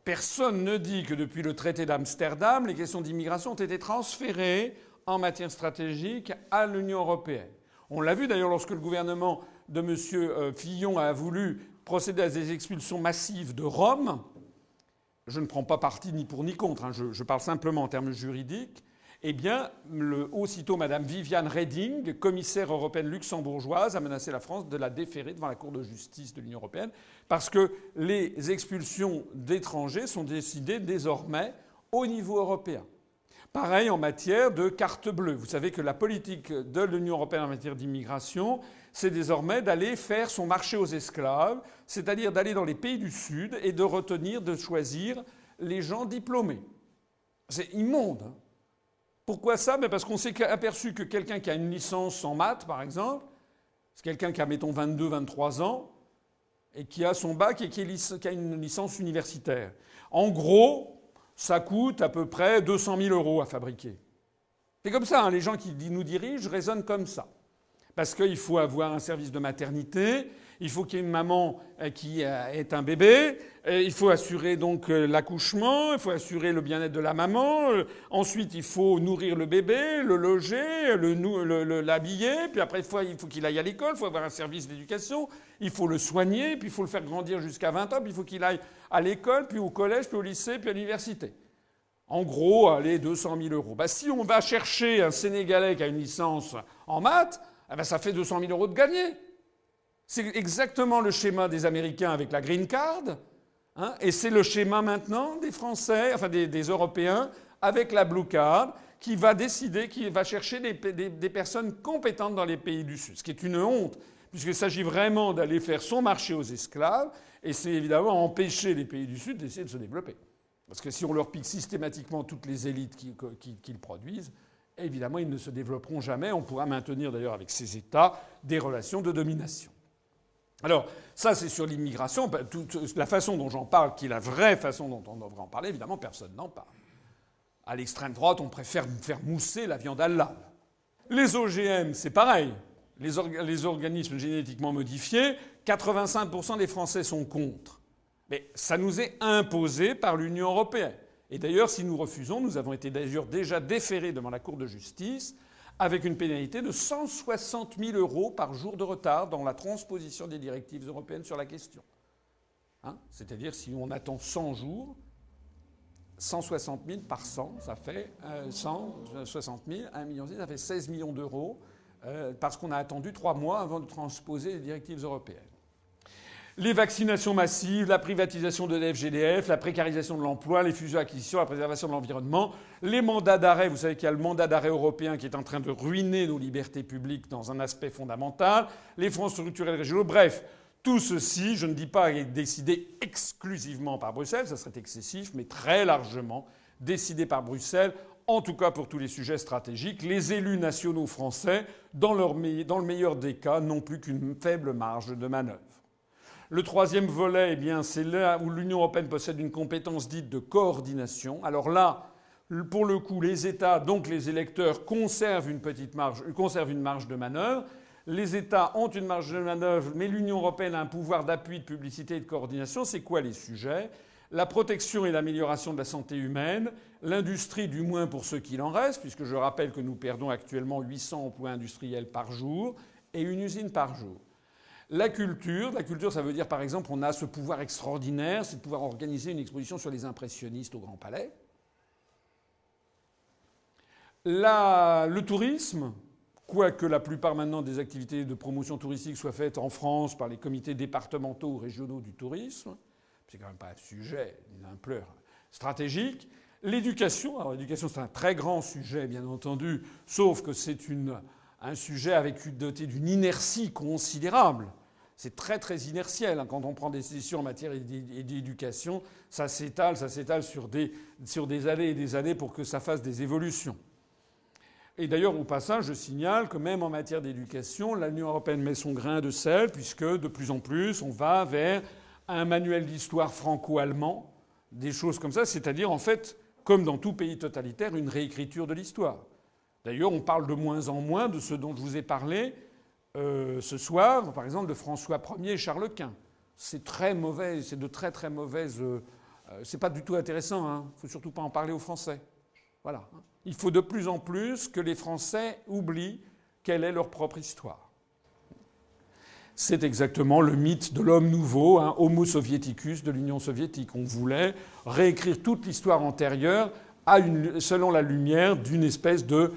Personne ne dit que depuis le traité d'Amsterdam, les questions d'immigration ont été transférées en matière stratégique à l'Union européenne. On l'a vu d'ailleurs lorsque le gouvernement de M. Fillon a voulu procéder à des expulsions massives de Roms. Je ne prends pas parti ni pour ni contre, je parle simplement en termes juridiques. Eh bien, aussitôt Mme Viviane Reding, commissaire européenne luxembourgeoise, a menacé la France de la déférer devant la Cour de justice de l'Union européenne parce que les expulsions d'étrangers sont décidées désormais au niveau européen. Pareil en matière de carte bleue. Vous savez que la politique de l'Union européenne en matière d'immigration, c'est désormais d'aller faire son marché aux esclaves, c'est-à-dire d'aller dans les pays du Sud et de choisir les gens diplômés. C'est immonde. Pourquoi ça ? Parce qu'on s'est aperçu que quelqu'un qui a une licence en maths, par exemple, c'est quelqu'un qui a, mettons, 22, 23 ans, et qui a son bac et qui a une licence universitaire. En gros, ça coûte à peu près 200 000 € à fabriquer. C'est comme ça, les gens qui nous dirigent raisonnent comme ça. Parce qu'il faut avoir un service de maternité, il faut qu'il y ait une maman qui ait un bébé, il faut assurer donc l'accouchement, il faut assurer le bien-être de la maman, ensuite il faut nourrir le bébé, le loger, l'habiller, puis après il faut qu'il aille à l'école, il faut avoir un service d'éducation, il faut le soigner, puis il faut le faire grandir jusqu'à 20 ans, puis il faut qu'il aille à l'école, puis au collège, puis au lycée, puis à l'université. En gros, allez, 200 000 euros. Bah, si on va chercher un Sénégalais qui a une licence en maths, eh ben, ça fait 200 000 euros de gagné. C'est exactement le schéma des Américains avec la green card, hein, et c'est le schéma maintenant des Français, enfin des Européens, avec la blue card, qui va décider, qui va chercher des personnes compétentes dans les pays du Sud. Ce qui est une honte, puisqu'il s'agit vraiment d'aller faire son marché aux esclaves, et c'est évidemment empêcher les pays du Sud d'essayer de se développer. Parce que si on leur pique systématiquement toutes les élites qu'ils produisent, évidemment, ils ne se développeront jamais. On pourra maintenir d'ailleurs avec ces États des relations de domination. Alors, ça, c'est sur l'immigration. La façon dont j'en parle, qui est la vraie façon dont on devrait en parler, évidemment, personne n'en parle. À l'extrême droite, on préfère faire mousser la viande halal. Les OGM, c'est pareil. Les organismes génétiquement modifiés, 85% des Français sont contre. Mais ça nous est imposé par l'Union européenne. Et d'ailleurs, si nous refusons, nous avons été d'ailleurs déjà déférés devant la Cour de justice avec une pénalité de 160 000 euros par jour de retard dans la transposition des directives européennes sur la question. Hein, c'est-à-dire, si on attend 100 jours, 160 000 par 100, ça fait 160 000, 1,6 million, ça fait 16 millions d'euros, parce qu'on a attendu 3 mois avant de transposer les directives européennes. Les vaccinations massives, la privatisation de l'FGDF, la précarisation de l'emploi, les fusions-acquisitions, la préservation de l'environnement, les mandats d'arrêt. Vous savez qu'il y a le mandat d'arrêt européen qui est en train de ruiner nos libertés publiques dans un aspect fondamental, les fonds structurels régionaux. Bref, tout ceci, je ne dis pas est décidé exclusivement par Bruxelles, ça serait excessif, mais très largement décidé par Bruxelles, en tout cas pour tous les sujets stratégiques. Les élus nationaux français, dans le meilleur des cas, n'ont plus qu'une faible marge de manœuvre. Le troisième volet, eh bien, c'est là où l'Union européenne possède une compétence dite de coordination. Alors là, pour le coup, les États, donc les électeurs, conservent une marge de manœuvre. Les États ont une marge de manœuvre, mais l'Union européenne a un pouvoir d'appui, de publicité et de coordination. C'est quoi les sujets ? La protection et l'amélioration de la santé humaine, l'industrie du moins pour ceux qu'il en reste, puisque je rappelle que nous perdons actuellement 800 emplois industriels par jour et une usine par jour. La culture, ça veut dire par exemple on a ce pouvoir extraordinaire, c'est de pouvoir organiser une exposition sur les impressionnistes au Grand Palais. Le tourisme, quoique la plupart maintenant des activités de promotion touristique soient faites en France par les comités départementaux ou régionaux du tourisme, c'est quand même pas un sujet d'une ampleur stratégique. L'éducation, alors l'éducation c'est un très grand sujet bien entendu, sauf que c'est un sujet doté d'une inertie considérable. C'est très très inertiel. Hein. Quand on prend des décisions en matière d'éducation, ça s'étale sur des années et des années pour que ça fasse des évolutions. Et d'ailleurs, au passage, je signale que même en matière d'éducation, l'Union européenne met son grain de sel, puisque de plus en plus, on va vers un manuel d'histoire franco-allemand, des choses comme ça, c'est-à-dire en fait, comme dans tout pays totalitaire, une réécriture de l'histoire. D'ailleurs, on parle de moins en moins de ce dont je vous ai parlé ce soir, par exemple de François Ier et Charles Quint. C'est très mauvais, c'est de très très mauvaises... c'est pas du tout intéressant, hein. Il ne faut surtout pas en parler aux Français. Voilà. Il faut de plus en plus que les Français oublient quelle est leur propre histoire. C'est exactement le mythe de l'homme nouveau, hein, Homo soviéticus de l'Union soviétique. On voulait réécrire toute l'histoire antérieure selon la lumière d'une espèce de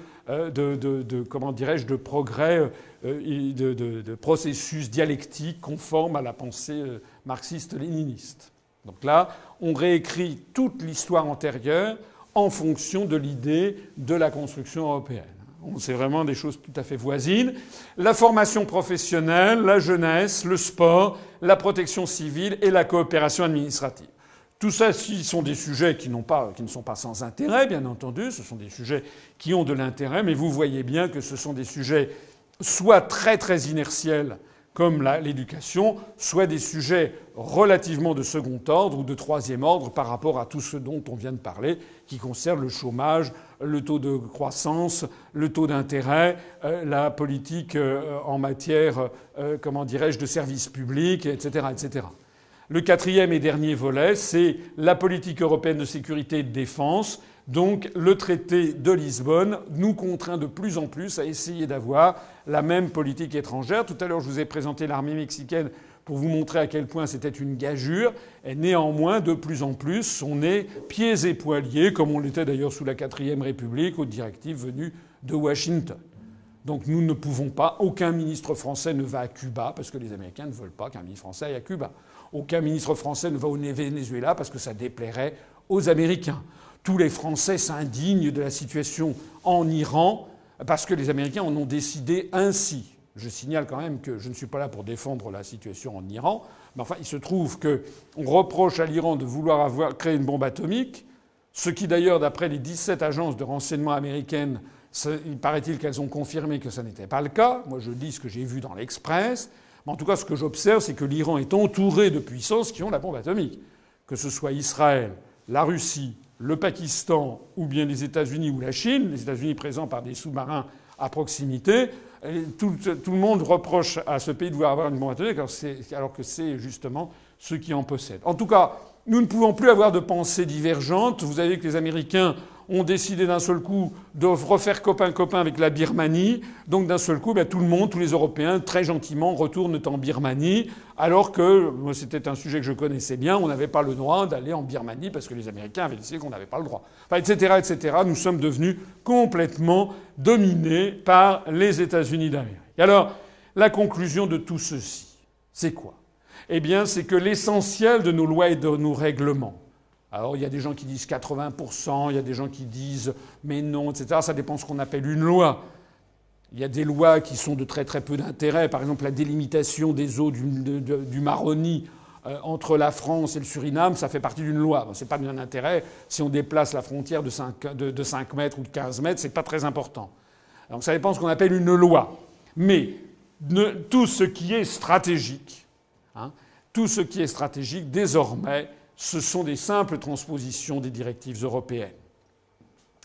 progrès, de processus dialectique conforme à la pensée marxiste-léniniste. Donc là, on réécrit toute l'histoire antérieure en fonction de l'idée de la construction européenne. C'est vraiment des choses tout à fait voisines. La formation professionnelle, la jeunesse, le sport, la protection civile et la coopération administrative. Tout ça, ce sont des sujets qui ne sont pas sans intérêt, bien entendu. Ce sont des sujets qui ont de l'intérêt, mais vous voyez bien que ce sont des sujets soit très très inertiels, comme l'éducation, soit des sujets relativement de second ordre ou de troisième ordre par rapport à tout ce dont on vient de parler, qui concerne le chômage, le taux de croissance, le taux d'intérêt, la politique en matière, de services publics, etc., etc. Le quatrième et dernier volet, c'est la politique européenne de sécurité et de défense. Donc le traité de Lisbonne nous contraint de plus en plus à essayer d'avoir la même politique étrangère. Tout à l'heure, je vous ai présenté l'armée mexicaine pour vous montrer à quel point c'était une gageure. Et néanmoins, de plus en plus, on est pieds et poings liés, comme on l'était d'ailleurs sous la 4ème République, aux directives venues de Washington. Donc nous ne pouvons pas, aucun ministre français ne va à Cuba, parce que les Américains ne veulent pas qu'un ministre français aille à Cuba. Aucun ministre français ne va au Venezuela, parce que ça déplairait aux Américains. Tous les Français s'indignent de la situation en Iran parce que les Américains en ont décidé ainsi. Je signale quand même que je ne suis pas là pour défendre la situation en Iran, mais enfin, il se trouve qu'on reproche à l'Iran de vouloir créer une bombe atomique, ce qui d'ailleurs, d'après les 17 agences de renseignement américaines, il paraît-il qu'elles ont confirmé que ça n'était pas le cas. Moi, je dis ce que j'ai vu dans l'Express. Mais en tout cas, ce que j'observe, c'est que l'Iran est entouré de puissances qui ont la bombe atomique. Que ce soit Israël, la Russie, le Pakistan ou bien les États-Unis ou la Chine, les États-Unis présents par des sous-marins à proximité, tout le monde reproche à ce pays de vouloir avoir une bombe atomique alors que c'est justement ceux qui en possèdent. En tout cas, nous ne pouvons plus avoir de pensées divergentes. Vous avez vu que les Américains ont décidé d'un seul coup de refaire copain-copain avec la Birmanie. Donc d'un seul coup, tout le monde, tous les Européens, très gentiment, retournent en Birmanie, alors que, moi c'était un sujet que je connaissais bien, on n'avait pas le droit d'aller en Birmanie parce que les Américains avaient décidé qu'on n'avait pas le droit. Enfin, etc., etc. Nous sommes devenus complètement dominés par les États-Unis d'Amérique. Alors, la conclusion de tout ceci, c'est quoi ? Eh bien, c'est que l'essentiel de nos lois et de nos règlements, alors il y a des gens qui disent 80%, il y a des gens qui disent mais non, etc. Ça dépend de ce qu'on appelle une loi. Il y a des lois qui sont de très très peu d'intérêt. Par exemple, la délimitation des eaux du Maroni entre la France et le Suriname, ça fait partie d'une loi. Bon, c'est pas d'un intérêt. Si on déplace la frontière de 5 mètres ou de 15 mètres, c'est pas très important. Donc ça dépend de ce qu'on appelle une loi. Mais tout ce qui est stratégique, tout ce qui est stratégique, désormais, ce sont des simples transpositions des directives européennes.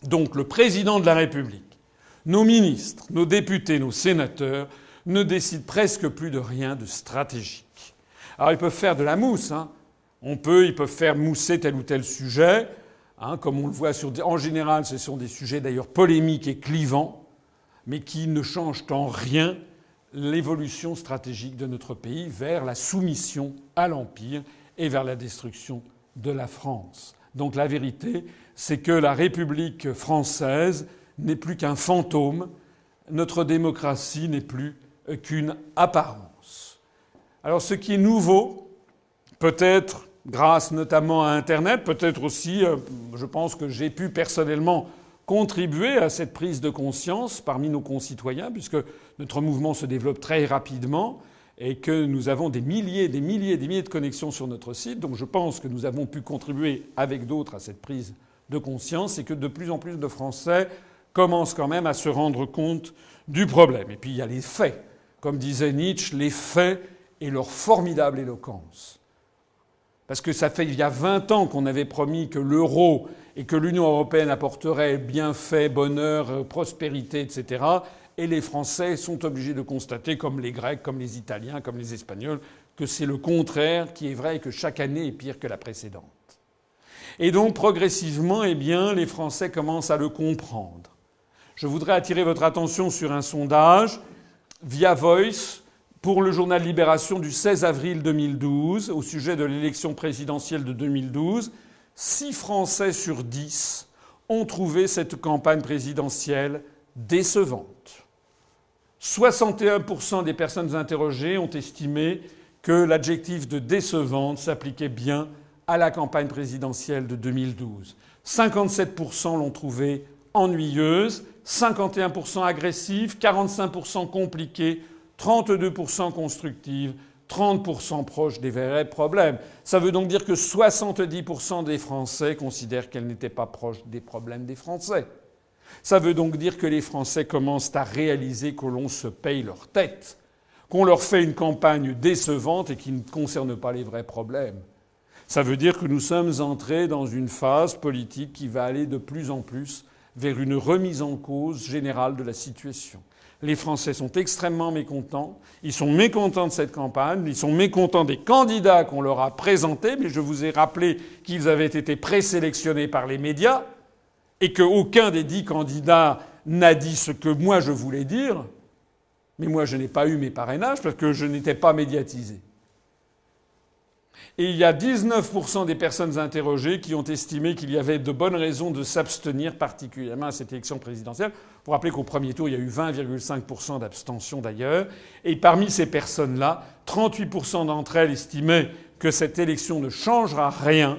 Donc le président de la République, nos ministres, nos députés, nos sénateurs ne décident presque plus de rien de stratégique. Alors ils peuvent faire de la mousse. Ils peuvent faire mousser tel ou tel sujet. Comme on le voit en général, ce sont des sujets d'ailleurs polémiques et clivants, mais qui ne changent en rien l'évolution stratégique de notre pays vers la soumission à l'Empire et vers la destruction de la France. Donc la vérité, c'est que la République française n'est plus qu'un fantôme, notre démocratie n'est plus qu'une apparence. Alors ce qui est nouveau, peut-être grâce notamment à Internet, peut-être aussi, je pense que j'ai pu personnellement contribuer à cette prise de conscience parmi nos concitoyens, puisque notre mouvement se développe très rapidement, et que nous avons des milliers de connexions sur notre site. Donc je pense que nous avons pu contribuer avec d'autres à cette prise de conscience et que de plus en plus de Français commencent quand même à se rendre compte du problème. Et puis il y a les faits. Comme disait Nietzsche, les faits et leur formidable éloquence. Parce que ça fait il y a 20 ans qu'on avait promis que l'euro et que l'Union européenne apporterait bienfaits, bonheur, prospérité, etc. Et les Français sont obligés de constater, comme les Grecs, comme les Italiens, comme les Espagnols, que c'est le contraire qui est vrai et que chaque année est pire que la précédente. Et donc, progressivement, les Français commencent à le comprendre. Je voudrais attirer votre attention sur un sondage via Voice pour le journal Libération du 16 avril 2012 au sujet de l'élection présidentielle de 2012. 6 Français sur 10 ont trouvé cette campagne présidentielle décevante. 61% des personnes interrogées ont estimé que l'adjectif de décevante s'appliquait bien à la campagne présidentielle de 2012. 57% l'ont trouvée ennuyeuse, 51% agressive, 45% compliquée, 32% constructive, 30% proche des vrais problèmes. Ça veut donc dire que 70% des Français considèrent qu'elle n'était pas proche des problèmes des Français. Ça veut donc dire que les Français commencent à réaliser que l'on se paye leur tête, qu'on leur fait une campagne décevante et qui ne concerne pas les vrais problèmes. Ça veut dire que nous sommes entrés dans une phase politique qui va aller de plus en plus vers une remise en cause générale de la situation. Les Français sont extrêmement mécontents. Ils sont mécontents de cette campagne. Ils sont mécontents des candidats qu'on leur a présentés. Mais je vous ai rappelé qu'ils avaient été présélectionnés par les médias et qu'aucun des 10 candidats n'a dit ce que moi je voulais dire. Mais moi, je n'ai pas eu mes parrainages parce que je n'étais pas médiatisé. Et il y a 19% des personnes interrogées qui ont estimé qu'il y avait de bonnes raisons de s'abstenir particulièrement à cette élection présidentielle. Il faut rappeler qu'au premier tour, il y a eu 20,5% d'abstention d'ailleurs. Et parmi ces personnes-là, 38% d'entre elles estimaient que cette élection ne changera rien,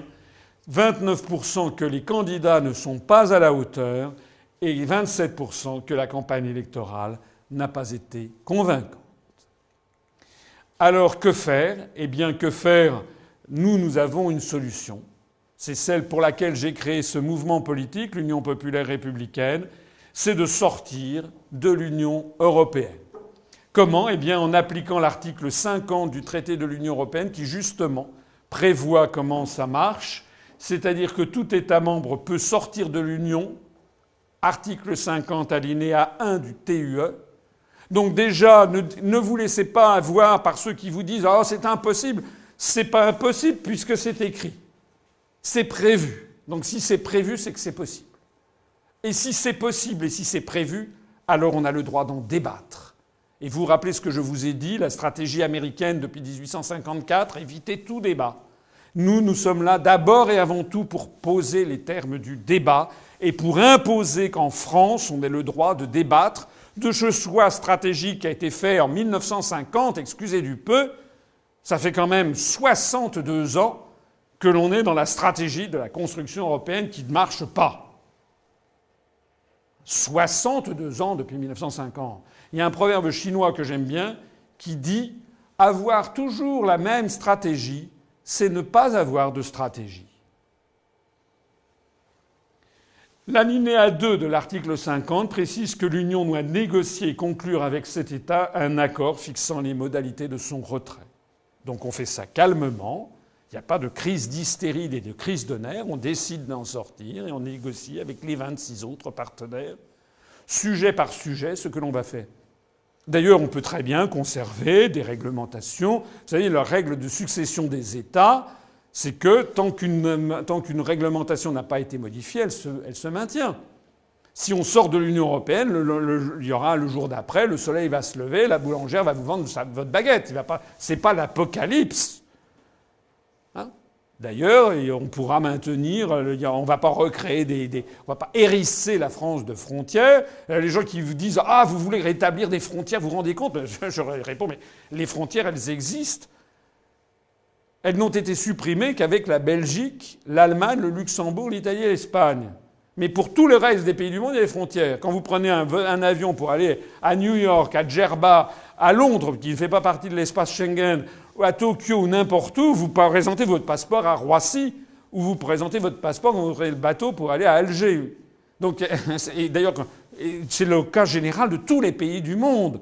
29% que les candidats ne sont pas à la hauteur et 27% que la campagne électorale n'a pas été convaincante. Alors que faire ? Eh bien, que faire ? Nous avons une solution. C'est celle pour laquelle j'ai créé ce mouvement politique, l'Union populaire républicaine, c'est de sortir de l'Union européenne. Comment ? Eh bien, en appliquant l'article 50 du traité de l'Union européenne qui, justement, prévoit comment ça marche, c'est-à-dire que tout État membre peut sortir de l'Union, article 50 alinéa 1 du TUE. Donc déjà, ne vous laissez pas avoir par ceux qui vous disent « Ah, c'est impossible ». C'est pas impossible puisque c'est écrit. C'est prévu. Donc si c'est prévu, c'est que c'est possible. Et si c'est possible et si c'est prévu, alors on a le droit d'en débattre. Et vous vous rappelez ce que je vous ai dit, la stratégie américaine depuis 1854, éviter tout débat. Nous sommes là d'abord et avant tout pour poser les termes du débat et pour imposer qu'en France, on ait le droit de débattre de ce choix stratégique qui a été fait en 1950, excusez du peu. Ça fait quand même 62 ans que l'on est dans la stratégie de la construction européenne qui ne marche pas. 62 ans depuis 1950. Il y a un proverbe chinois que j'aime bien qui dit « Avoir toujours la même stratégie, c'est ne pas avoir de stratégie ». L'alinéa 2 de l'article 50 précise que l'Union doit négocier et conclure avec cet État un accord fixant les modalités de son retrait. Donc on fait ça calmement, il n'y a pas de crise d'hystérie et de crise de nerfs, on décide d'en sortir et on négocie avec les 26 autres partenaires, sujet par sujet, ce que l'on va faire. D'ailleurs, on peut très bien conserver des réglementations. Vous savez, la règle de succession des États, c'est que tant qu'une réglementation n'a pas été modifiée, elle se maintient. Si on sort de l'Union européenne, il y aura le jour d'après, le soleil va se lever, la boulangère va vous vendre votre baguette. C'est pas l'apocalypse. Hein ? D'ailleurs, on pourra maintenir, on va pas recréer on va pas hérisser la France de frontières. Les gens qui vous disent ah vous voulez rétablir des frontières, vous vous rendez compte ? Je réponds mais les frontières elles existent. Elles n'ont été supprimées qu'avec la Belgique, l'Allemagne, le Luxembourg, l'Italie et l'Espagne. Mais pour tout le reste des pays du monde, il y a des frontières. Quand vous prenez un avion pour aller à New York, à Djerba, à Londres, qui ne fait pas partie de l'espace Schengen, ou à Tokyo ou n'importe où, vous présentez votre passeport à Roissy, ou vous présentez votre passeport quand vous prenez le bateau pour aller à Alger. Donc, et d'ailleurs, c'est le cas général de tous les pays du monde.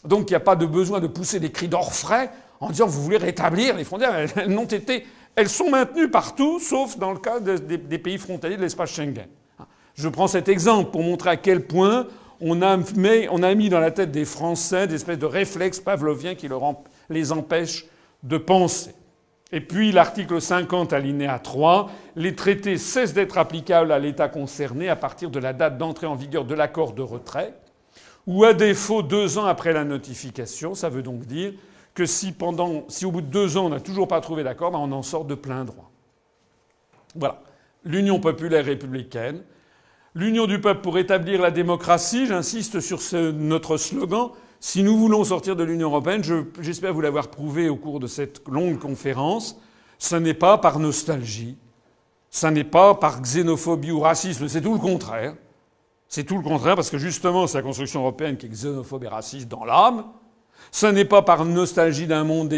Donc il n'y a pas de besoin de pousser des cris d'orfraie en disant vous voulez rétablir les frontières. Elles sont maintenues partout, sauf dans le cas des pays frontaliers de l'espace Schengen. Je prends cet exemple pour montrer à quel point on a mis dans la tête des Français des espèces de réflexes pavloviens qui les empêchent de penser. Et puis l'article 50 alinéa 3, les traités cessent d'être applicables à l'État concerné à partir de la date d'entrée en vigueur de l'accord de retrait, ou à défaut 2 ans après la notification. Ça veut donc dire que si au bout de 2 ans on n'a toujours pas trouvé d'accord, on en sort de plein droit. Voilà. L'Union populaire républicaine. L'union du peuple pour établir la démocratie, j'insiste sur notre slogan. Si nous voulons sortir de l'Union européenne, j'espère vous l'avoir prouvé au cours de cette longue conférence, ce n'est pas par nostalgie, ce n'est pas par xénophobie ou racisme, c'est tout le contraire. C'est tout le contraire parce que justement c'est la construction européenne qui est xénophobe et raciste dans l'âme. Ce n'est pas par nostalgie d'un monde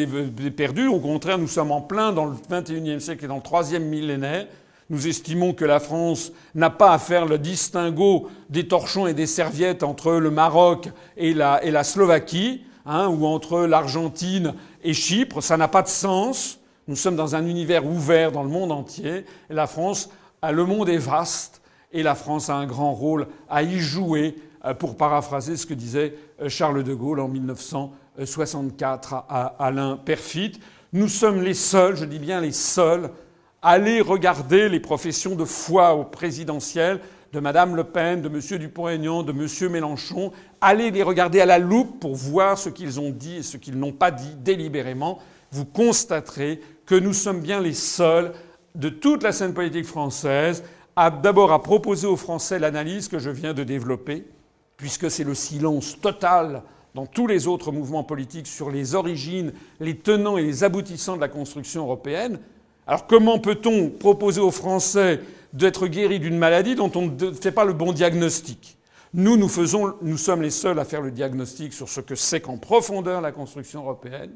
perdu, au contraire nous sommes en plein dans le XXIe siècle et dans le 3e millénaire. Nous estimons que la France n'a pas à faire le distinguo des torchons et des serviettes entre le Maroc et la Slovaquie, ou entre l'Argentine et Chypre. Ça n'a pas de sens. Nous sommes dans un univers ouvert dans le monde entier. Et la France, le monde est vaste. Et la France a un grand rôle à y jouer, pour paraphraser ce que disait Charles de Gaulle en 1964 à Alain Peyrefitte. Nous sommes les seuls, je dis bien les seuls, à aller regarder les professions de foi au présidentiel de Madame Le Pen, de Monsieur Dupont-Aignan, de Monsieur Mélenchon, allez les regarder à la loupe pour voir ce qu'ils ont dit et ce qu'ils n'ont pas dit délibérément. Vous constaterez que nous sommes bien les seuls de toute la scène politique française d'abord à proposer aux Français l'analyse que je viens de développer, puisque c'est le silence total dans tous les autres mouvements politiques sur les origines, les tenants et les aboutissants de la construction européenne. Alors comment peut-on proposer aux Français d'être guéris d'une maladie dont on ne fait pas le bon diagnostic ? Nous sommes les seuls à faire le diagnostic sur ce que c'est qu'en profondeur la construction européenne.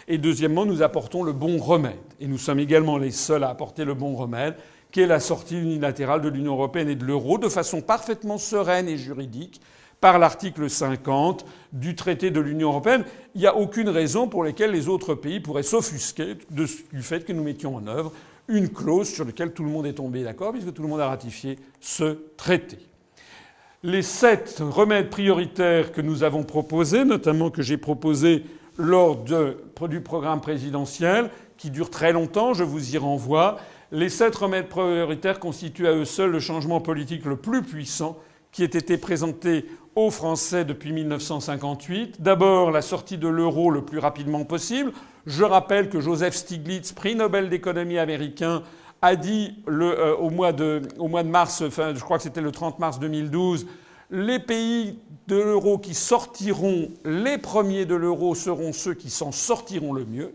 Et deuxièmement, nous apportons le bon remède. Et nous sommes également les seuls à apporter le bon remède, qui est la sortie unilatérale de l'Union européenne et de l'euro de façon parfaitement sereine et juridique par l'article 50 du traité de l'Union européenne. Il n'y a aucune raison pour laquelle les autres pays pourraient s'offusquer du fait que nous mettions en œuvre une clause sur laquelle tout le monde est tombé d'accord, puisque tout le monde a ratifié ce traité. Les 7 remèdes prioritaires que nous avons proposés, notamment que j'ai proposés lors du programme présidentiel, qui dure très longtemps, je vous y renvoie. Les 7 remèdes prioritaires constituent à eux seuls le changement politique le plus puissant qui ait été présenté aux Français depuis 1958. D'abord, la sortie de l'euro le plus rapidement possible. Je rappelle que Joseph Stiglitz, prix Nobel d'économie américain, a dit au mois de mars, enfin, je crois que c'était le 30 mars 2012, les pays de l'euro qui sortiront, les premiers de l'euro seront ceux qui s'en sortiront le mieux.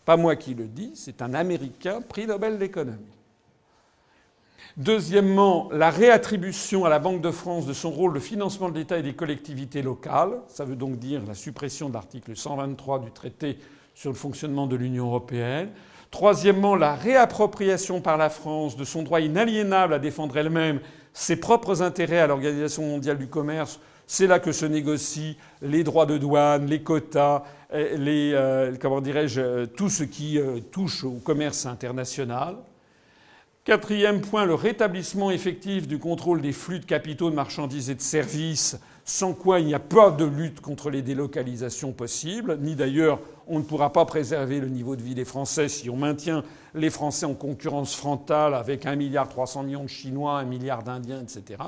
Pas moi qui le dis, c'est un Américain, prix Nobel d'économie. Deuxièmement, la réattribution à la Banque de France de son rôle de financement de l'État et des collectivités locales. Ça veut donc dire la suppression de l'article 123 du traité sur le fonctionnement de l'Union européenne. Troisièmement, la réappropriation par la France de son droit inaliénable à défendre elle-même ses propres intérêts à l'Organisation mondiale du commerce. C'est là que se négocient les droits de douane, les quotas, tout ce qui touche au commerce international. Quatrième point, le rétablissement effectif du contrôle des flux de capitaux, de marchandises et de services, sans quoi il n'y a pas de lutte contre les délocalisations possibles, ni d'ailleurs on ne pourra pas préserver le niveau de vie des Français si on maintient les Français en concurrence frontale avec 1,3 milliard de Chinois, 1 milliard d'Indiens, etc.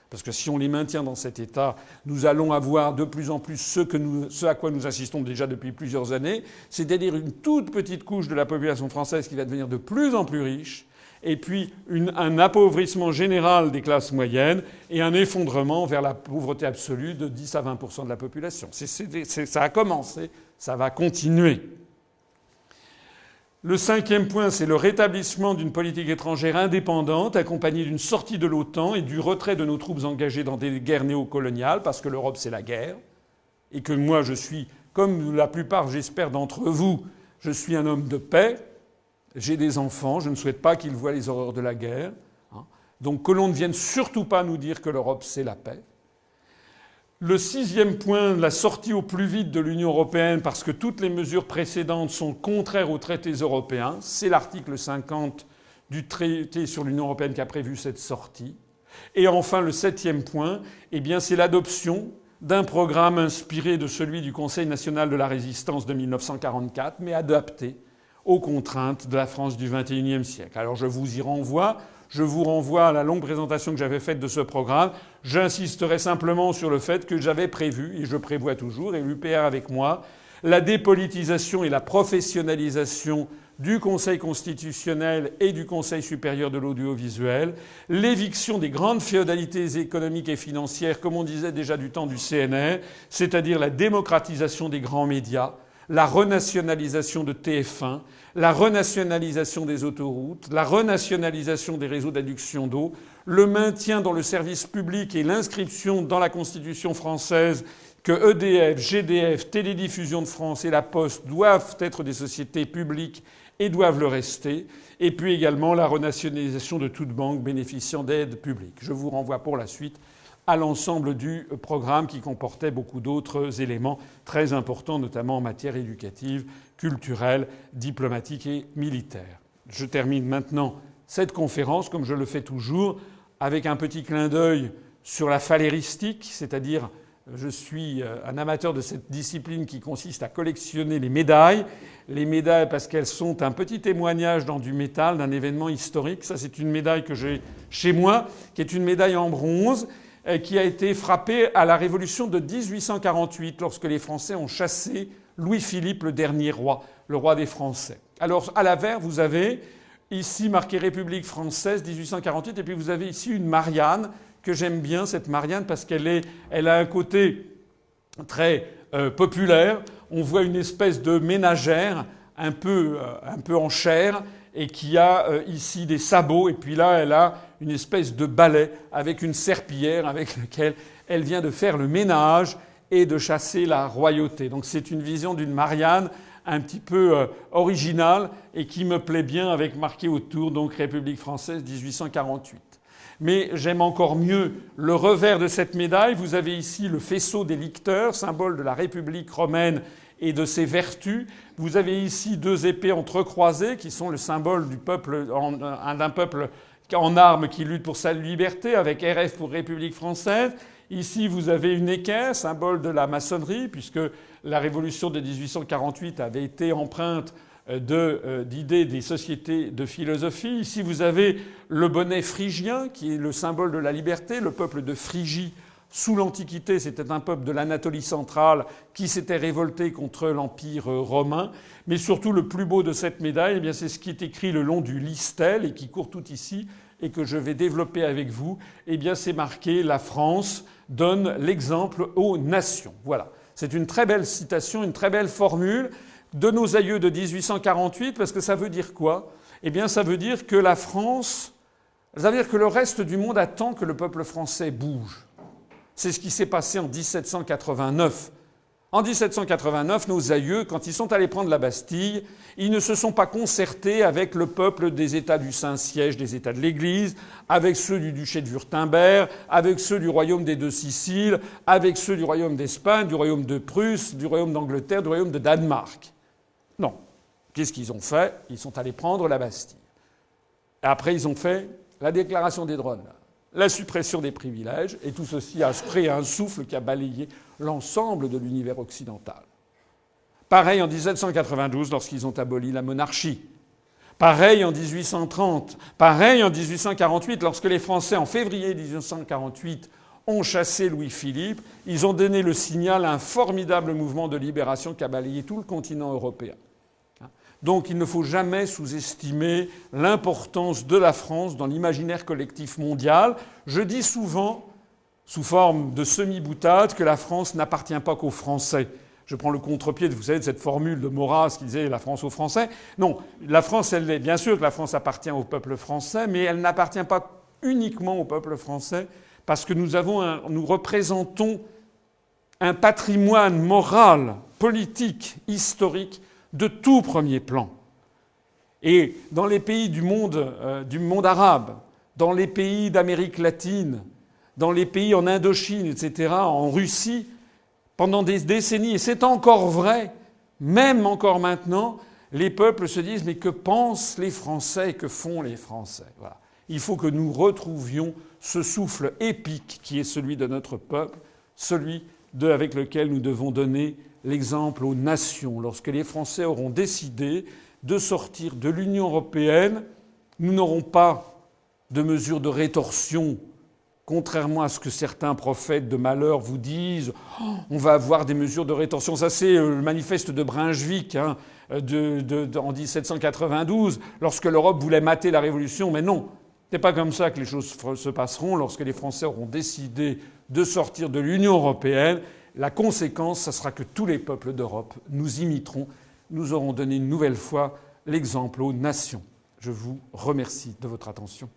Parce que si on les maintient dans cet état, nous allons avoir de plus en plus ce à quoi nous assistons déjà depuis plusieurs années, c'est-à-dire une toute petite couche de la population française qui va devenir de plus en plus riche, et puis un appauvrissement général des classes moyennes et un effondrement vers la pauvreté absolue de 10 à 20% de la population. Ça a commencé, ça va continuer. Le 5e point, c'est le rétablissement d'une politique étrangère indépendante, accompagnée d'une sortie de l'OTAN et du retrait de nos troupes engagées dans des guerres néocoloniales, parce que l'Europe, c'est la guerre, et que moi, je suis, comme la plupart, j'espère, d'entre vous, je suis un homme de paix. J'ai des enfants, je ne souhaite pas qu'ils voient les horreurs de la guerre. Donc que l'on ne vienne surtout pas nous dire que l'Europe, c'est la paix. Le 6e point, la sortie au plus vite de l'Union européenne, parce que toutes les mesures précédentes sont contraires aux traités européens. C'est l'article 50 du traité sur l'Union européenne qui a prévu cette sortie. Et enfin, le 7e point, c'est l'adoption d'un programme inspiré de celui du Conseil national de la résistance de 1944, mais adapté aux contraintes de la France du XXIe siècle. Alors je vous y renvoie. Je vous renvoie à la longue présentation que j'avais faite de ce programme. J'insisterai simplement sur le fait que j'avais prévu, et je prévois toujours, et l'UPR avec moi, la dépolitisation et la professionnalisation du Conseil constitutionnel et du Conseil supérieur de l'audiovisuel, l'éviction des grandes féodalités économiques et financières, comme on disait déjà du temps du CNR, c'est-à-dire la démocratisation des grands médias, la renationalisation de TF1, la renationalisation des autoroutes, la renationalisation des réseaux d'adduction d'eau, le maintien dans le service public et l'inscription dans la Constitution française que EDF, GDF, Télédiffusion de France et La Poste doivent être des sociétés publiques et doivent le rester, et puis également la renationalisation de toute banque bénéficiant d'aides publiques. Je vous renvoie pour la suite à l'ensemble du programme qui comportait beaucoup d'autres éléments très importants, notamment en matière éducative, culturelle, diplomatique et militaire. Je termine maintenant cette conférence, comme je le fais toujours, avec un petit clin d'œil sur la phaléristique, c'est-à-dire je suis un amateur de cette discipline qui consiste à collectionner les médailles. Les médailles parce qu'elles sont un petit témoignage dans du métal d'un événement historique. Ça, c'est une médaille que j'ai chez moi, qui est une médaille en bronze, qui a été frappée à la Révolution de 1848, lorsque les Français ont chassé Louis-Philippe, le dernier roi, le roi des Français. Alors, à l'avers, vous avez ici marqué République française 1848, et puis vous avez ici une Marianne, que j'aime bien, cette Marianne, parce qu'elle a un côté très populaire. On voit une espèce de ménagère un peu en chair et qui a ici des sabots. Et puis là, elle a une espèce de balai avec une serpillière avec laquelle elle vient de faire le ménage et de chasser la royauté. Donc c'est une vision d'une Marianne un petit peu originale et qui me plaît bien, avec marqué autour donc République française 1848. Mais j'aime encore mieux le revers de cette médaille. Vous avez ici le faisceau des licteurs, symbole de la République romaine et de ses vertus. Vous avez ici deux épées entrecroisées qui sont le symbole du peuple, d'un peuple en armes qui lutte pour sa liberté, avec RF pour République française. Ici, vous avez une équerre, symbole de la maçonnerie, puisque la révolution de 1848 avait été empreinte d'idées des sociétés de philosophie. Ici, vous avez le bonnet phrygien, qui est le symbole de la liberté. Le peuple de Phrygie, sous l'Antiquité, c'était un peuple de l'Anatolie centrale qui s'était révolté contre l'Empire romain. Mais surtout, le plus beau de cette médaille, eh bien, c'est ce qui est écrit le long du listel et qui court tout ici et que je vais développer avec vous. Eh bien, c'est marqué « La France donne l'exemple aux nations ». Voilà. C'est une très belle citation, une très belle formule de nos aïeux de 1848, parce que ça veut dire quoi ? Eh bien, ça veut dire que la France, ça veut dire que le reste du monde attend que le peuple français bouge. C'est ce qui s'est passé en 1789. En 1789, nos aïeux, quand ils sont allés prendre la Bastille, ils ne se sont pas concertés avec le peuple des États du Saint-Siège, des États de l'Église, avec ceux du duché de Wurtemberg, avec ceux du royaume des Deux Siciles, avec ceux du royaume d'Espagne, du royaume de Prusse, du royaume d'Angleterre, du royaume de Danemark. Non. Qu'est-ce qu'ils ont fait ? Ils sont allés prendre la Bastille. Et après, ils ont fait la déclaration des droits de l'homme, la suppression des privilèges, et tout ceci a créé un souffle qui a balayé l'ensemble de l'univers occidental. Pareil en 1792, lorsqu'ils ont aboli la monarchie. Pareil en 1830. Pareil en 1848, lorsque les Français, en février 1848, ont chassé Louis-Philippe. Ils ont donné le signal à un formidable mouvement de libération qui a balayé tout le continent européen. Donc il ne faut jamais sous-estimer l'importance de la France dans l'imaginaire collectif mondial. Je dis souvent, sous forme de semi-boutade, que la France n'appartient pas qu'aux Français. Je prends le contre-pied, vous savez, de cette formule de Maurras qui disait « la France aux Français ». Non, la France, elle est bien sûr que la France appartient au peuple français, mais elle n'appartient pas uniquement au peuple français, parce que nous représentons un patrimoine moral, politique, historique de tout premier plan. Et dans les pays du monde arabe, dans les pays d'Amérique latine, dans les pays en Indochine, etc., en Russie, pendant des décennies, et c'est encore vrai, même encore maintenant, les peuples se disent « mais que pensent les Français et que font les Français ?» Voilà. Il faut que nous retrouvions ce souffle épique qui est celui de notre peuple, celui avec lequel nous devons donner l'exemple aux nations. Lorsque les Français auront décidé de sortir de l'Union européenne, nous n'aurons pas de mesures de rétorsion, contrairement à ce que certains prophètes de malheur vous disent. On va avoir des mesures de rétorsion. Ça, c'est le manifeste de Brunswick en 1792, lorsque l'Europe voulait mater la Révolution. Mais non, c'est pas comme ça que les choses se passeront. Lorsque les Français auront décidé de sortir de l'Union européenne, la conséquence, ce sera que tous les peuples d'Europe nous imiteront. Nous aurons donné une nouvelle fois l'exemple aux nations. Je vous remercie de votre attention.